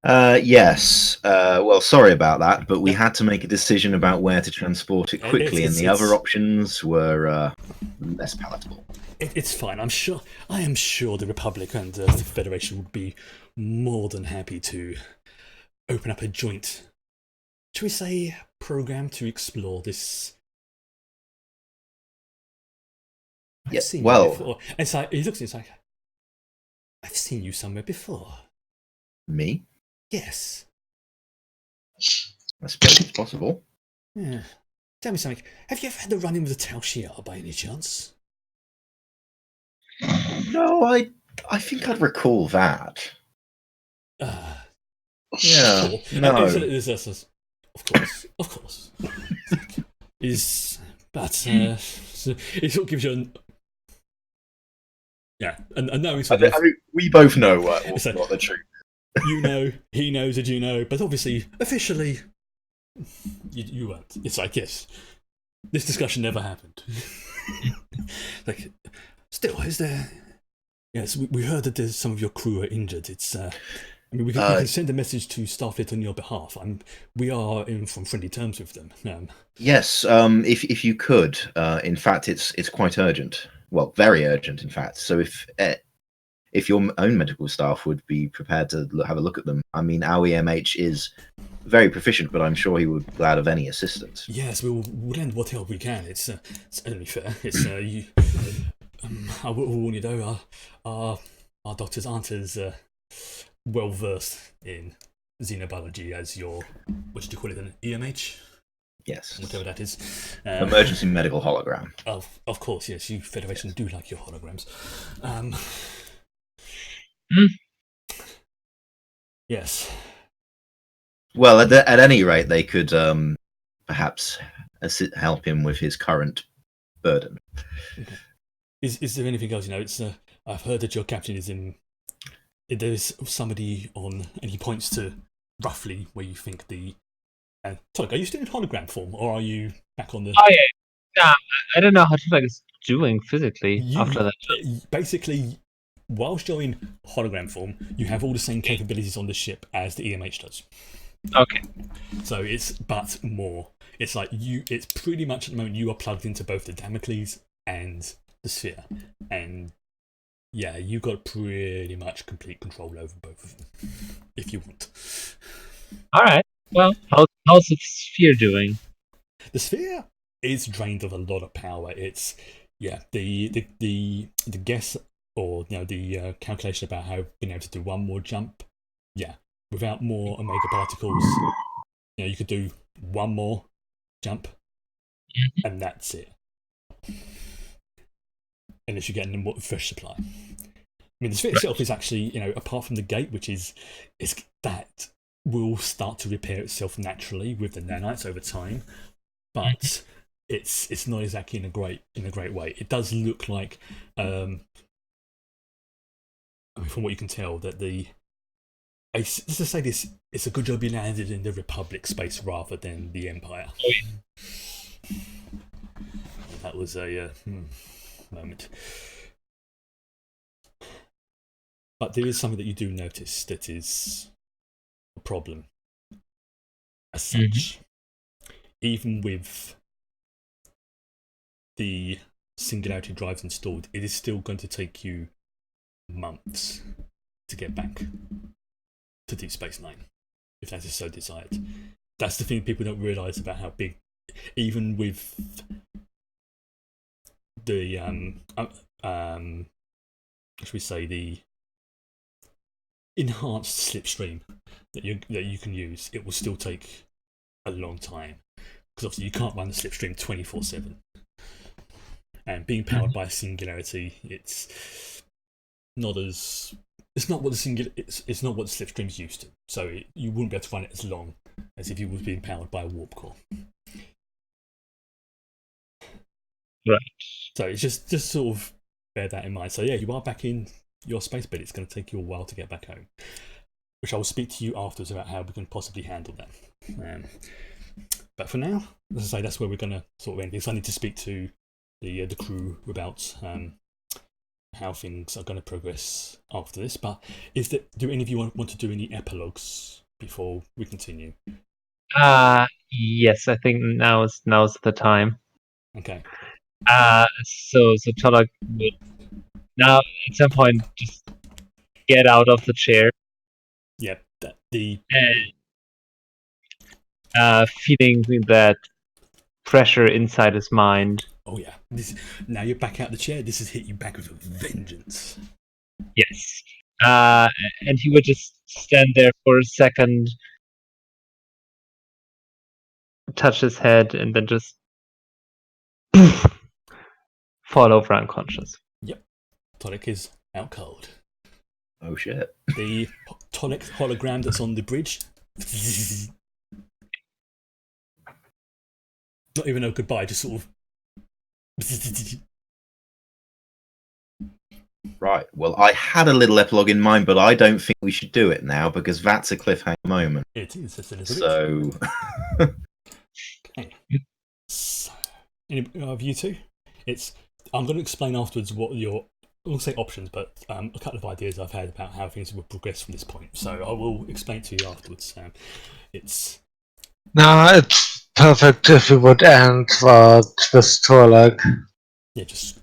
Yes. Well, sorry about that, but we had to make a decision about where to transport it quickly, and the other options were less palatable. It's fine. I am sure the Republic and the Federation would be more than happy to open up a joint, shall we say, program to explore this. Yes. Well, before. It's like he looks at it, it's like, I've seen you somewhere before. Me? Yes. I suppose it's possible. Yeah. Tell me something. Have you ever had a run-in with a Tal Shiar by any chance? No, I think I'd recall that. Yeah. No. Of course. But it sort of gives you a knowing sort of. I mean, we both know what the truth. You know, he knows that you know, but obviously, officially, you won't. It's like, yes, this discussion never happened. Like, still, is there? Yes, we heard that there's some of your crew are injured. It's, I mean, we can send a message to Starfleet on your behalf. We are in from friendly terms with them. Yes, if you could. In fact, it's quite urgent. Well, very urgent, in fact. So if your own medical staff would be prepared to have a look at them. I mean, our EMH is very proficient, but I'm sure he would be glad of any assistance. Yes, we'll lend what help we can. It's only fair. It's I will warn you though, our doctors aren't as well versed in xenobiology as your, what did you call it, an EMH? Yes. Whatever that is. Emergency medical hologram. Of course, yes. You Federation do like your holograms. Yes. Well, at any rate, they could perhaps help him with his current burden. Okay. Is there anything else? It's I've heard that your captain is in. There's somebody on, and he points to roughly where you think the. Tolek, are you still in hologram form, or are you back on the? Oh yeah. Nah, I don't know how Tolek is doing physically after that. Basically, whilst you're in hologram form, you have all the same capabilities on the ship as the EMH does. Okay. So but more. It's like it's pretty much at the moment you are plugged into both the Damocles and the Sphere, and yeah, you got pretty much complete control over both of them, if you want. All right. Well, how's the Sphere doing? The Sphere is drained of a lot of power. It's the guess or the calculation about how being able to do one more jump. Yeah, without more omega particles, you could do one more jump, and that's it. Unless you're getting a fresh supply. I mean, the Sphere itself is actually, apart from the gate, which is that will start to repair itself naturally with the nanites over time. but it's not exactly in a great way. It does look like, I mean, from what you can tell, that let's just say this: it's a good job you landed in the Republic space rather than the Empire. That was a moment. But there is something that you do notice that is a problem. As such, even with the Singularity drives installed, it is still going to take you months to get back to Deep Space Nine, if that is so desired. That's the thing people don't realise about how big, even with the should we say, the enhanced slipstream that you can use, it will still take a long time, because obviously you can't run the slipstream 24/7. And being powered by a Singularity, it's not what the slipstream's used to. So you wouldn't be able to run it as long as if you were being powered by a warp core. Right. So it's just sort of bear that in mind. So yeah, you are back in your space, but it's going to take you a while to get back home, which I will speak to you afterwards about how we can possibly handle that. But for now, as I say, that's where we're going to sort of end this. I need to speak to the crew about how things are going to progress after this. But do any of you want to do any epilogues before we continue? Yes, I think now's the time. Okay. So Tolak would now at some point just get out of the chair. Yeah. And feeling that pressure inside his mind. Oh yeah. Now you're back out the chair. This has hit you back with a vengeance. Yes. And he would just stand there for a second, touch his head, and then just fall over unconscious. Yep. Tonic is out cold. Oh shit. The Tonic hologram that's on the bridge. Not even a goodbye, just sort of. Right. Well, I had a little epilogue in mind, but I don't think we should do it now because that's a cliffhanger moment. It is just a little bit. So. Okay. So, any of you two? I'm going to explain afterwards what I won't say options, but a couple of ideas I've had about how things will progress from this point. So I will explain to you afterwards. It's perfect if you would end with Torlag. Yeah, just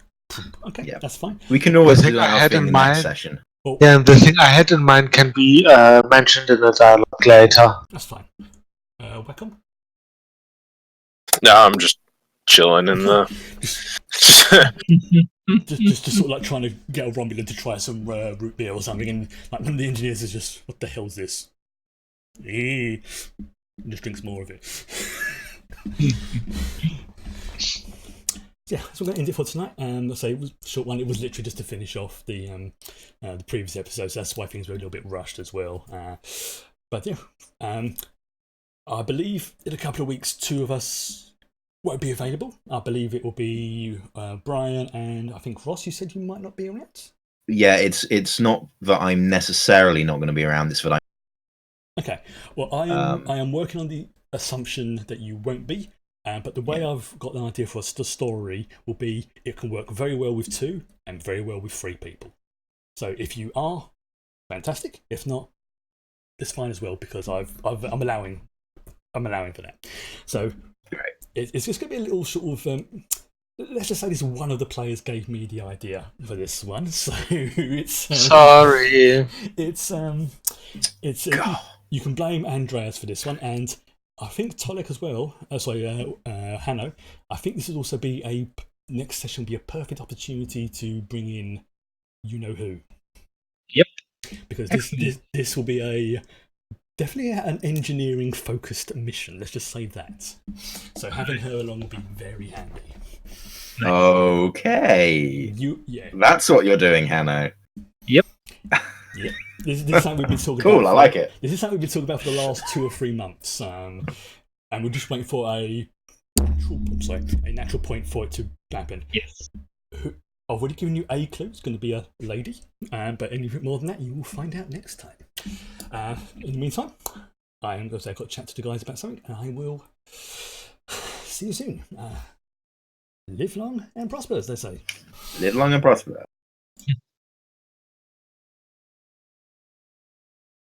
okay. Yeah. That's fine. We can always The do thing I our had thing in in mind- next session. Well, Yeah, and the thing I had in mind can be mentioned in the dialogue later. that's fine. Welcome. No, I'm just chilling in the. just sort of like trying to get a Romulan to try some root beer or something, and like one of the engineers is just, "What the hell's this?" And just drinks more of it. Yeah, so we're going to end it for tonight. Let's say it was a short one. It was literally just to finish off the previous episode, so that's why things were a little bit rushed as well. But yeah, I believe in a couple of weeks, two of us won't be available. I believe it will be Brian and I think Ross. You said you might not be around. Yeah, it's not that I'm necessarily not going to be around. It's that I'm. Okay. Well, I am working on the assumption that you won't be. But the way I've got an idea for the story will be it can work very well with 2 and very well with 3 people. So if you are, fantastic. If not, it's fine as well because I'm allowing for that. So it's just going to be a little sort of. Let's just say this one of the players gave me the idea for this one, so it's. Sorry. It's you can blame Andreas for this one and. I think Tolek as well. Hanno. I think this will also be next session will be a perfect opportunity to bring in you know who. Yep. Because this will be definitely an engineering focused mission. Let's just say that. So having her along will be very handy. Okay. That's what you're doing, Hanno. Yep. Yep. This is something we've been talking about. Cool, I like it. This is something we've been talking about for the last 2 or 3 months. And we're just waiting for a natural point for it to happen. Yes. I've already given you a clue. It's going to be a lady, but anything more than that, you will find out next time. In the meantime, I am going to say I've got to chat to the guys about something, and I will see you soon. Live long and prosper, as they say. Live long and prosper.